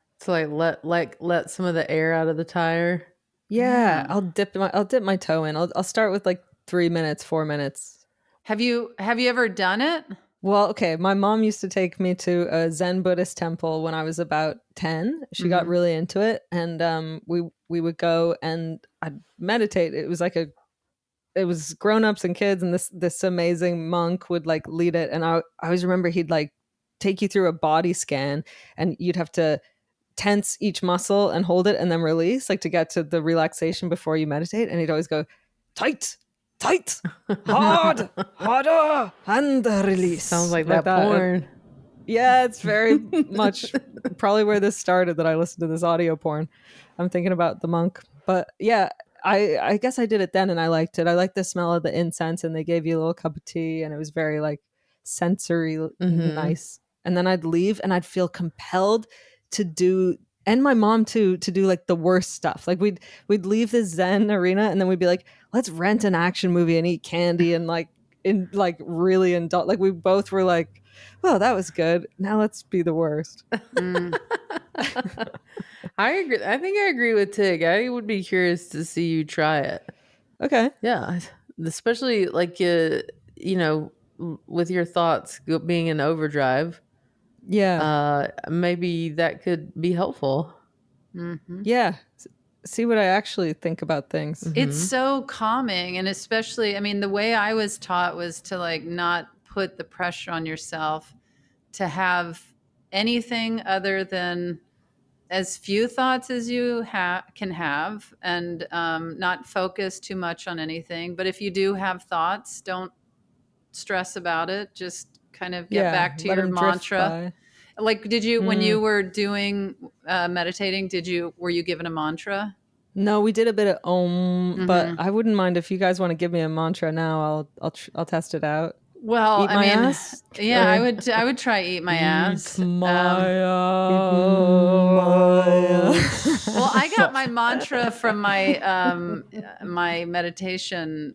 let some of the air out of the tire. Yeah. I'll dip my toe in. I'll start with like 3 minutes, 4 minutes. Have you ever done it? Well, okay. My mom used to take me to a Zen Buddhist temple when I was about 10. She got really into it, and we would go and I'd meditate. It was grown-ups and kids, and this amazing monk would like lead it. And I always remember he'd like take you through a body scan, and you'd have to tense each muscle and hold it and then release, like to get to the relaxation before you meditate. And he'd always go tight, hard, harder, and release. Sounds like that porn. Yeah, it's very much probably where this started, that I listened to this audio porn. I'm thinking about the monk. But yeah, I guess I did it then and I liked it. I liked the smell of the incense, and they gave you a little cup of tea, and it was very like sensory, nice. And then I'd leave and I'd feel compelled to do, and my mom too, to do like the worst stuff. Like we'd leave the Zen arena and then we'd be like, let's rent an action movie and eat candy and really indulge. Like we both were like, well, that was good. Now let's be the worst. I agree. I think I agree with Tig. I would be curious to see you try it. Okay. Yeah, especially like with your thoughts being in overdrive. Yeah. Maybe that could be helpful. Yeah. See what I actually think about things. It's so calming, and especially, I mean, the way I was taught was to like not put the pressure on yourself to have anything other than as few thoughts as you can have, and not focus too much on anything. But if you do have thoughts, don't stress about it. Just kind of get back to your mantra. Like, did you, when you were doing meditating, were you given a mantra? No, we did a bit of Om, but I wouldn't mind if you guys want to give me a mantra now. I'll test it out. Well, Eat my ass? Yeah, I would try eat my ass. Eat my ass. Well, I got my mantra from my my meditation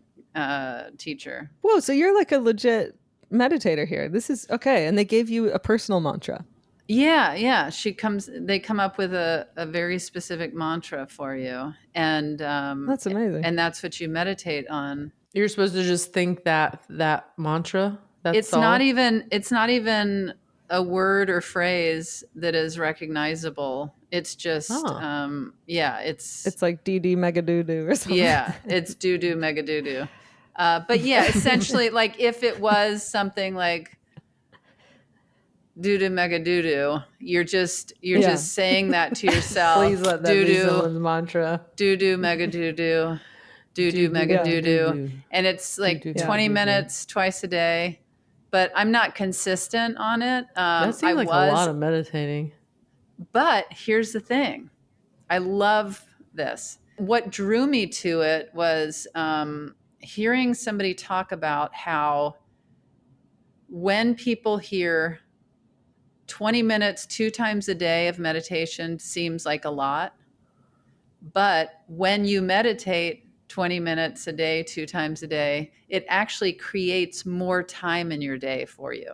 teacher. Whoa, so you're like a legit meditator here. This is okay. And they gave you a personal mantra. Yeah. They come up with a very specific mantra for you. And that's amazing. And that's what you meditate on. You're supposed to just think that mantra. It's not even a word or phrase that is recognizable. It's just it's like DD Megadoodoo or something. Yeah, it's doo-doo megadoodoo. But yeah, essentially, like if it was something like doo-doo megadoodoo, you're just saying that to yourself. Please let that be someone's mantra. Doo-doo megadoodoo, doo-doo megadoodoo. And it's like 20 minutes twice a day. But I'm not consistent on it. That seems like a lot of meditating. But here's the thing. I love this. What drew me to it was hearing somebody talk about how when people hear 20 minutes 2 times a day of meditation seems like a lot. But when you meditate 20 minutes a day, 2 times a day, it actually creates more time in your day for you.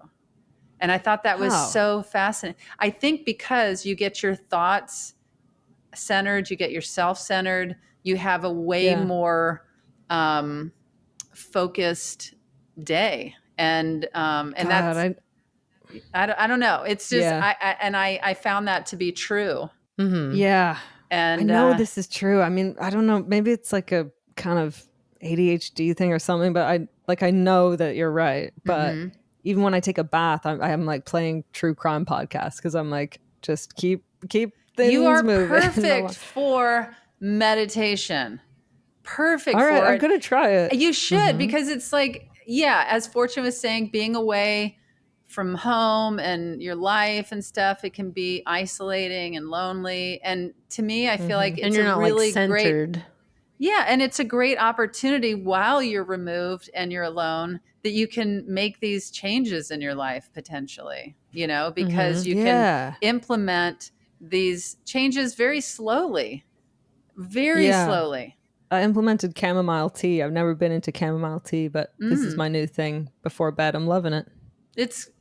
And I thought that was How? so fascinating. I think because you get your thoughts centered, you get yourself centered, you have a way more focused day. And God, that's, I don't know. It's just, Yeah. I found that to be true. Mm-hmm. Yeah. And I know this is true. I mean, I don't know. Maybe it's like a kind of ADHD thing or something, but I know that you're right. But even when I take a bath, I'm like playing true crime podcasts because I'm like, just keep things you are moving. perfect for meditation. Perfect All right, for I'm it. gonna try it. You should, because it's like, yeah, as Fortune was saying, being away from home and your life and stuff, it can be isolating and lonely. And to me, I feel like And it's you're a not like really great, centered. yeah, and it's a great opportunity while you're removed and you're alone that you can make these changes in your life potentially, because you can implement these changes very slowly, very slowly. I implemented chamomile tea. I've never been into chamomile tea, but this is my new thing before bed. I'm loving it.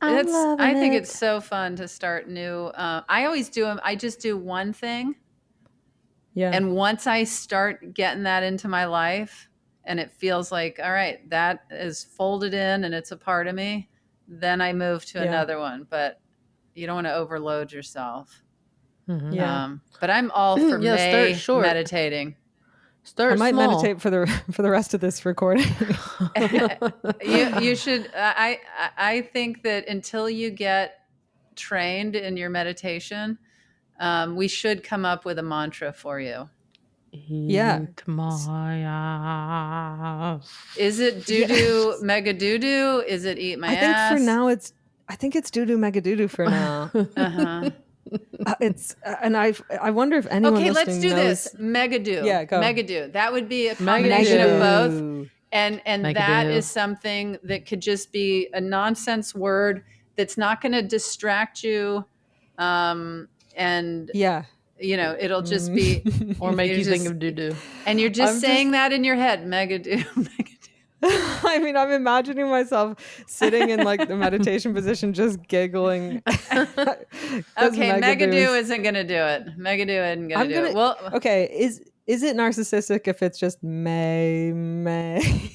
I'm loving I think it. it's so fun to start new. I always do them. I just do one thing. Yeah. And once I start getting that into my life and it feels like, all right, that is folded in and it's a part of me, then I move to another one. But you don't want to overload yourself. Yeah. But I'm all for start short. meditating. Start I might small. meditate for the rest of this recording. You should. I think that until you get trained in your meditation, we should come up with a mantra for you. Yeah. Eat my ass. Is it doo-doo mega doo-doo? Is it eat my I think ass? for now I think it's doo-doo mega doo-doo for now. It's and I wonder if anyone Okay, listening let's do knows. this. Megadoo. Yeah, go. Megadoo. That would be a combination of both. And that is something that could just be a nonsense word that's not going to distract you. And it'll just be or make you think of doo-doo. And you're just saying that in your head. Megadoo. Megadoo. I mean, I'm imagining myself sitting in like the meditation position, just giggling. Okay, Megadoo isn't going to do it. Megadoo isn't going to do it. Well, okay, is it narcissistic if it's just May?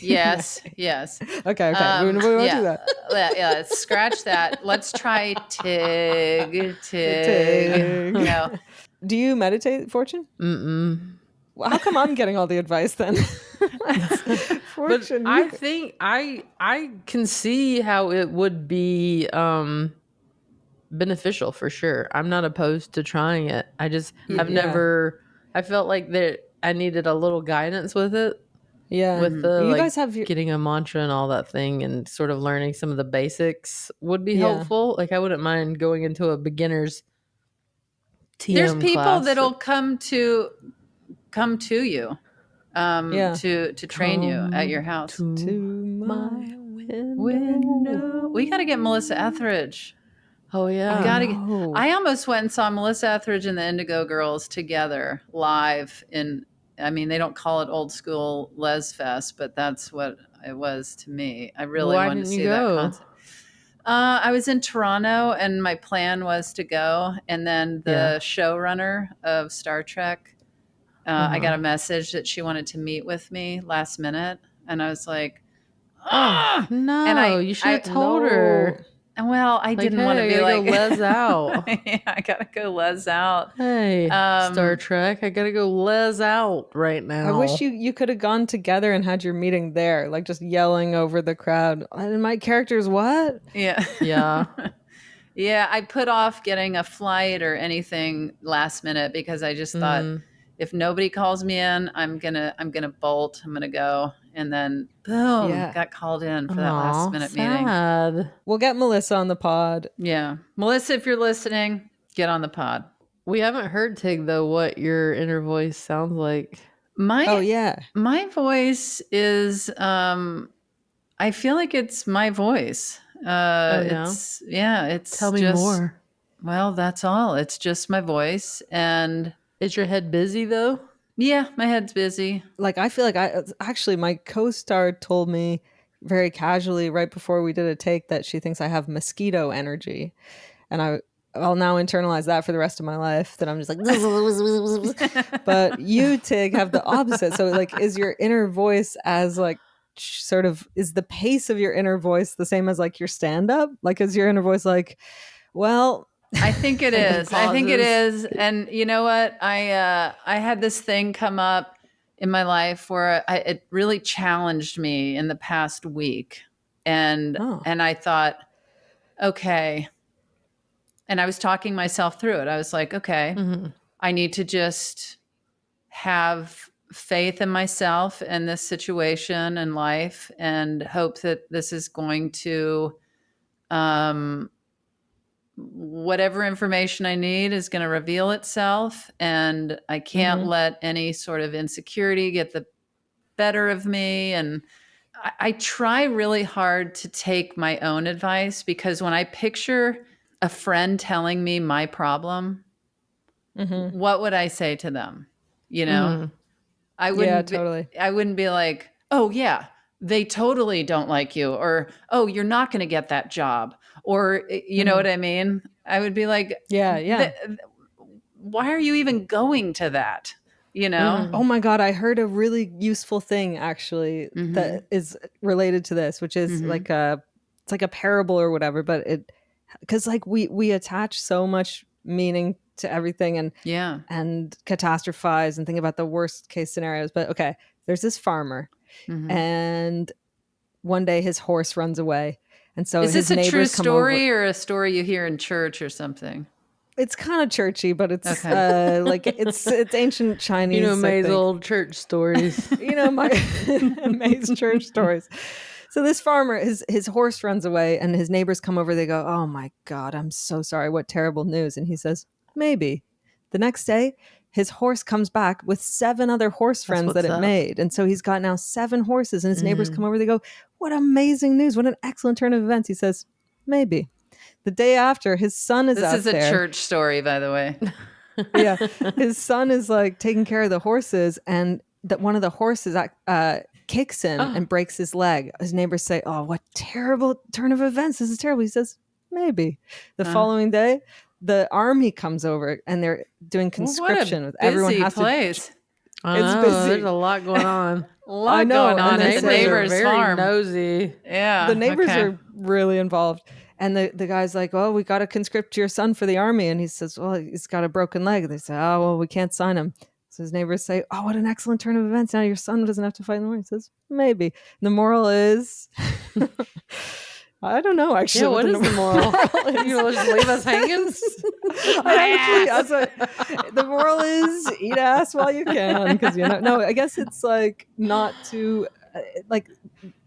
Yes, yes. Okay. We won't do that. Yeah, scratch that. Let's try Tig. No. Do you meditate, Fortune? Well, how come I'm getting all the advice then? Fortune, but I think I can see how it would be beneficial for sure. I'm not opposed to trying it. I just have never. I felt like that I needed a little guidance with it. Yeah, with the you guys have getting a mantra and all that thing, and sort of learning some of the basics would be helpful. Like I wouldn't mind going into a beginner's TM There's people class that'll come to you. To train you at your house. To my window. We got to get Melissa Etheridge. Oh yeah, I almost went and saw Melissa Etheridge and the Indigo Girls together live in. I mean, they don't call it old school Les Fest, but that's what it was to me. I really wanted to see that concert. I was in Toronto, and my plan was to go, and then the showrunner of Star Trek. I got a message that she wanted to meet with me last minute. And I was like, oh, no, and you should have told her. Well, I didn't want to be like, go Les out. Yeah, I got to go Les out. Hey, Star Trek, I got to go Les out right now. I wish you could have gone together and had your meeting there, like just yelling over the crowd. And my character's what? Yeah. Yeah. Yeah, I put off getting a flight or anything last minute because I just thought, if nobody calls me in, I'm gonna bolt. I'm gonna go, and then boom, got called in for that last minute meeting. We'll get Melissa on the pod. Yeah, Melissa, if you're listening, get on the pod. We haven't heard, Tig, though, what your inner voice sounds like. My voice is. I feel like it's my voice. It's Tell me more. Well, that's all. It's just my voice. And is your head busy though? Yeah, my head's busy. Like I feel like my co-star told me very casually right before we did a take that she thinks I have mosquito energy. And I'll now internalize that for the rest of my life, that I'm just like, but you, Tig, have the opposite. So like, is your inner voice as like, sort of, is the pace of your inner voice the same as like your stand-up? Like, is your inner voice like, well, I think it Taking is. I think it pauses. is. And you know what? I had this thing come up in my life where it really challenged me in the past week. And oh, and I thought, okay. And I was talking myself through it. I was like, okay, Mhm. I need to just have faith in myself and this situation and life, and hope that this is going to um whatever information I need is going to reveal itself, and I can't let any sort of insecurity get the better of me. And I try really hard to take my own advice, because when I picture a friend telling me my problem, what would I say to them? You know, Mhm. I yeah, wouldn't be, totally. I wouldn't be like, "Oh yeah, they totally don't like you," or "Oh, you're not going to get that job," or you know what I mean? I would be like, Yeah, yeah. "Why are you even going to that?" You know? Oh my God, I heard a really useful thing actually Mhm. that is related to this, which is Mhm. like it's like a parable or whatever, but because like we attach so much meaning to everything Yeah. and catastrophize and think about the worst case scenarios. But okay, there's this farmer, Mhm. and one day his horse runs away, and so Is this his a true neighbors come over. story or a story you hear in church or something? It's kind of churchy, but it's Okay. like it's ancient You know Chinese, I May's think. old church stories. You know, my May's church stories. So this farmer, his horse runs away, and his neighbors come over. They go, "Oh my God, I'm so sorry. What terrible news!" And he says, "Maybe." The next day, his horse comes back with 7 other horse That's friends that what's it up. made, and so he's got now 7 horses. And his neighbors come Mhm. over. They go, "What amazing news! What an excellent turn of events!" He says, "Maybe." The day after, his son is This is out a there. church story, by the way. Yeah, his son is like taking care of the horses, and that one of the horses kicks him Oh. and breaks his leg. His neighbors say, "Oh, what terrible turn of events! This is terrible." He says, "Maybe." The following day, the army comes over and they're doing Well, what a conscription. With everyone busy has to. place. I It's know, there's busy. a lot going on. A I lot know, going and on they at the say Neighbors are neighbor's very farm. nosy. the Yeah. neighbors Okay. are really involved. And the guy's like, "Oh, we got to conscript your son for the army." And he says, "Well, he's got a broken leg." And they say, "Oh, well, we can't sign him." So his neighbors say, "Oh, what an excellent turn of events. Now your son doesn't have to fight in the war." He says, "Maybe." And the moral is, I don't know actually Yeah, what what the is the moral? moral You is. gonna just leave us hanging? The moral is eat ass while you can, because no, I guess it's like not to like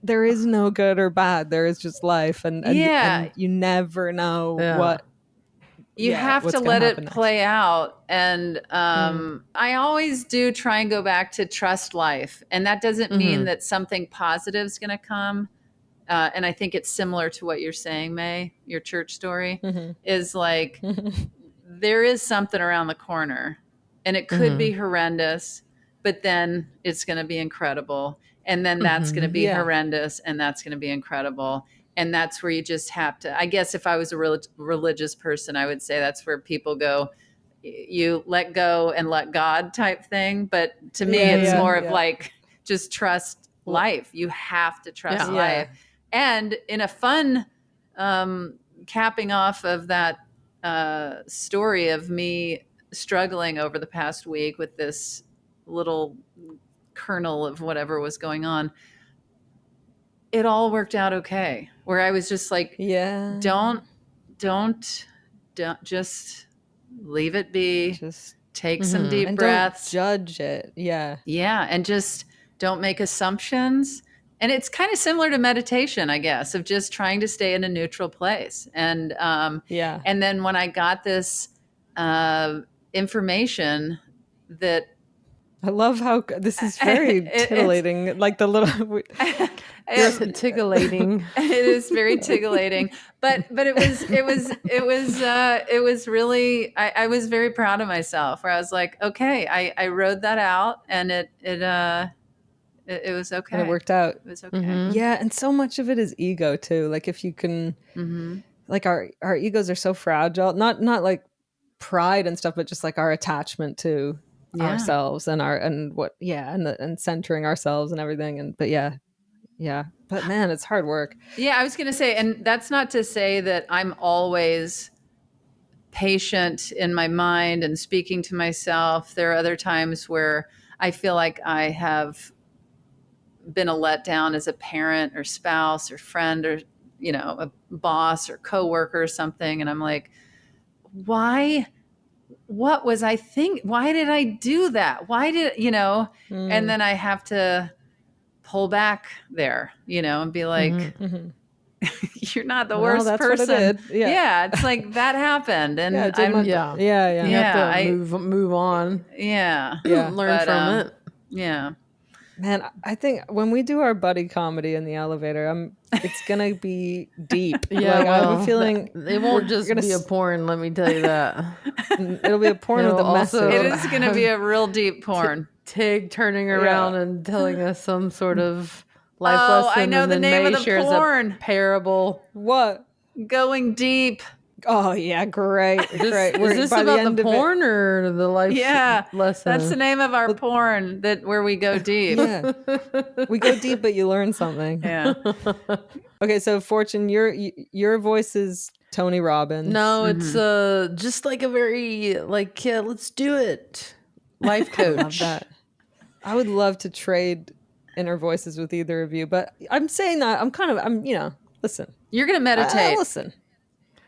there is no good or bad. There is just life, Yeah. and you never know Yeah. You have what's to going to let happen it next. play out. And I always do try and go back to trust life. And that doesn't mean that something positive is going to come. And I think it's similar to what you're saying, May, your church story is like, there is something around the corner, and it could be horrendous, but then it's going to be incredible. And then that's going to be Yeah. horrendous, and that's going to be incredible. And that's where you just have to, I guess if I was a religious person, I would say that's where people go, you let go and let God type thing. But to me, it's more of like, just trust life. You have to trust Yeah. life. And in a fun capping off of that story of me struggling over the past week with this little kernel of whatever was going on, it all worked out okay. Where I was just like, don't just leave it be. Just Take some deep and breaths. don't judge it. Yeah, and just don't make assumptions. And it's kind of similar to meditation, I guess, of just trying to stay in a neutral place. And yeah. and then when I got this information that I love how this is very titillating. Like the little. It's tickling. It is very tickling, but it was really, I was very proud of myself, where I was like, okay, I rode that out, and it it was okay. And it worked out. It was okay. Yeah, and so much of it is ego too. Like if you can, like our egos are so fragile. Not like pride and stuff, but just like our attachment to ourselves and and centering ourselves and everything. But but man, it's hard work. Yeah, I was going to say, and that's not to say that I'm always patient in my mind and speaking to myself. There are other times where I feel like I have been a letdown as a parent or spouse or friend or, a boss or coworker or something. And I'm like, why? What was I think? Why did I do that? Why did, and then I have to pull back there, and be like, you're not the worst that's person. What it did. Yeah. It's like that happened. And You have to move on. Yeah. Learn from it. Yeah. Man, I think when we do our buddy comedy in the elevator, it's gonna be deep. Yeah, like, I have a feeling it won't just be a porn. Let me tell you that. It'll be a porn with a message. It is gonna be a real deep porn. Tig turning around and telling us some sort of life lesson. I know and the then name May of the shares porn. A parable. What? Going deep. Oh yeah, great. Great. Is this about the porn or the life lesson? That's the name of our porn where we go deep. Yeah. We go deep, but you learn something. Yeah. Okay, so Fortune, your voice is Tony Robbins. No, it's just like a very let's do it. Life coach. I love that. I would love to trade inner voices with either of you, but I'm saying that listen. You're gonna meditate. Listen.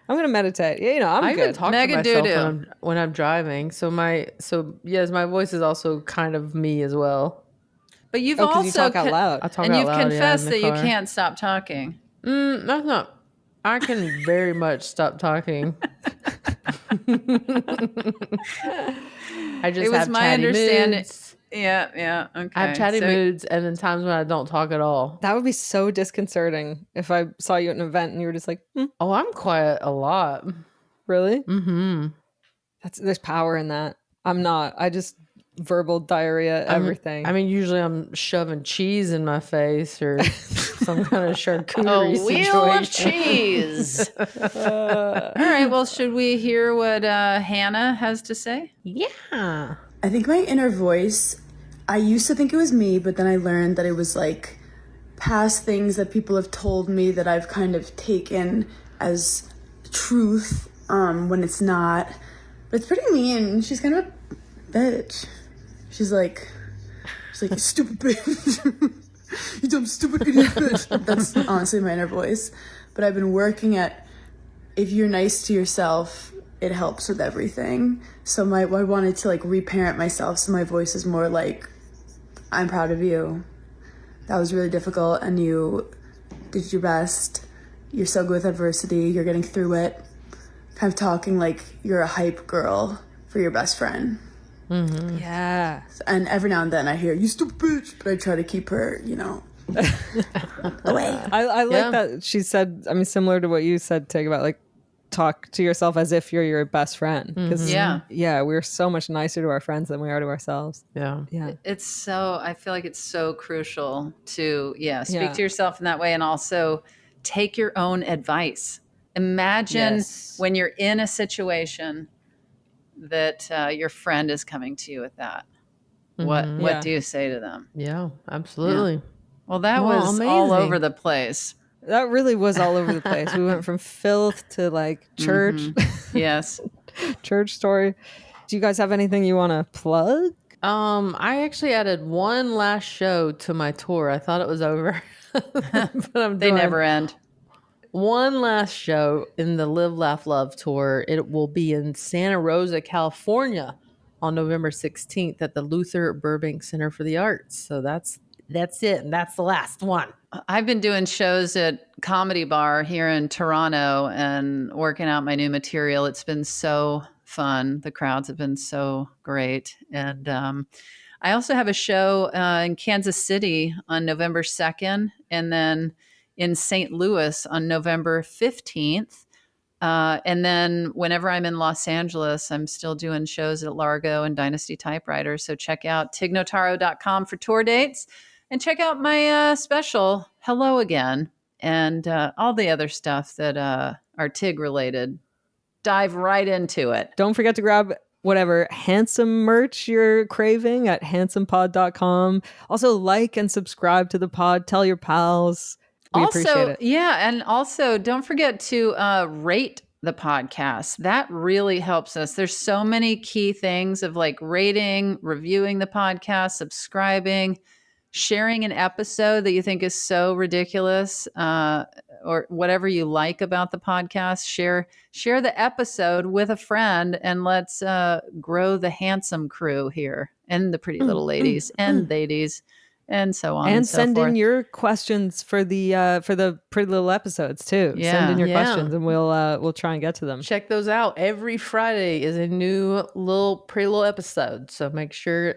I'm gonna meditate. Yeah, I'm I good. even talk to myself when I'm driving. So my voice is also kind of me as well. But you've 'cause you talk out loud. I talk and out you've loud, confessed in that the you car. can't stop talking. That's not. I can very much stop talking. I just It was have my chatty understanding. moods. Yeah. Okay. I have chatty moods, and then times when I don't talk at all. That would be so disconcerting if I saw you at an event and you were just like, Oh, I'm quiet a lot. really? Mm-hmm. There's power in that. I'm not. I just verbal diarrhea everything. Usually I'm shoving cheese in my face or some kind of charcuterie A wheel of situation. cheese. All right. Well, should we hear what Hannah has to say? Yeah. I think my inner voice, I used to think it was me, but then I learned that it was like past things that people have told me that I've kind of taken as truth when it's not. But it's pretty mean. She's kind of a bitch. She's like, you stupid bitch. You dumb, stupid idiot bitch. That's honestly my inner voice. But I've been working at, if you're nice to yourself, it helps with everything. So I wanted to reparent myself. So my voice is more like, I'm proud of you. That was really difficult and you did your best. You're so good with adversity. You're getting through it. Kind of talking like you're a hype girl for your best friend. Mm-hmm. Yeah. And every now and then I hear, you stupid bitch, but I try to keep her, away. I like that she said, similar to what you said, Tig, about talk to yourself as if you're your best friend. Because we're so much nicer to our friends than we are to ourselves. Yeah. It's so, I feel like it's so crucial to, speak to yourself in that way and also take your own advice. Imagine when you're in a situation that your friend is coming to you with that. What do you say to them? Yeah, absolutely. Yeah. Well, that was amazing. all over the place. That really was all over the place. We went from filth to church. Mm-hmm. Yes. Church story. Do you guys have anything you want to plug? I actually added one last show to my tour. I thought it was over. But they never end. One last show in the Live, Laugh, Love tour. It will be in Santa Rosa, California on November 16th at the Luther Burbank Center for the Arts. So that's it. And that's the last one. I've been doing shows at Comedy Bar here in Toronto and working out my new material. It's been so fun. The crowds have been so great. And I also have a show in Kansas City on November 2nd and then in St. Louis on November 15th. And then whenever I'm in Los Angeles, I'm still doing shows at Largo and Dynasty Typewriter. So check out tignotaro.com for tour dates. And check out my special, Hello Again, and all the other stuff that are TIG related. Dive right into it. Don't forget to grab whatever handsome merch you're craving at handsomepod.com. Also, like and subscribe to the pod. Tell your pals. We appreciate it. Yeah, and also don't forget to rate the podcast. That really helps us. There's so many key things of like rating, reviewing the podcast, subscribing, sharing an episode that you think is so ridiculous, or whatever you like about the podcast. Share the episode with a friend, and let's grow the handsome crew here, and the pretty little ladies and ladies, and so on and so send forth. in your questions for the pretty little episodes too. Send in your questions, and we'll try and get to them. Check those out. Every Friday is a new pretty little episode. So make sure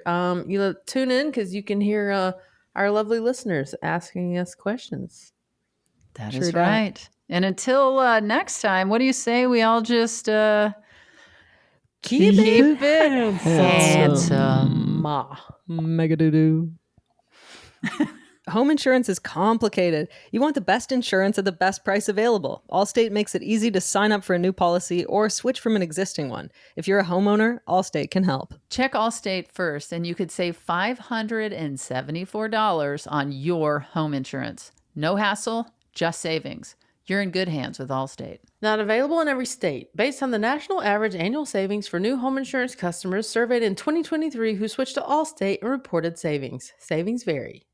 you tune in, because you can hear our lovely listeners asking us questions. That is right. And until next time, what do you say we all just keep it handsome. Mega doo-doo. Home insurance is complicated. You want the best insurance at the best price available. Allstate makes it easy to sign up for a new policy or switch from an existing one. If you're a homeowner, Allstate can help. Check Allstate first, and you could save $574 on your home insurance. No hassle, just savings. You're in good hands with Allstate. Not available in every state. Based on the national average annual savings for new home insurance customers surveyed in 2023 who switched to Allstate and reported savings. Savings vary.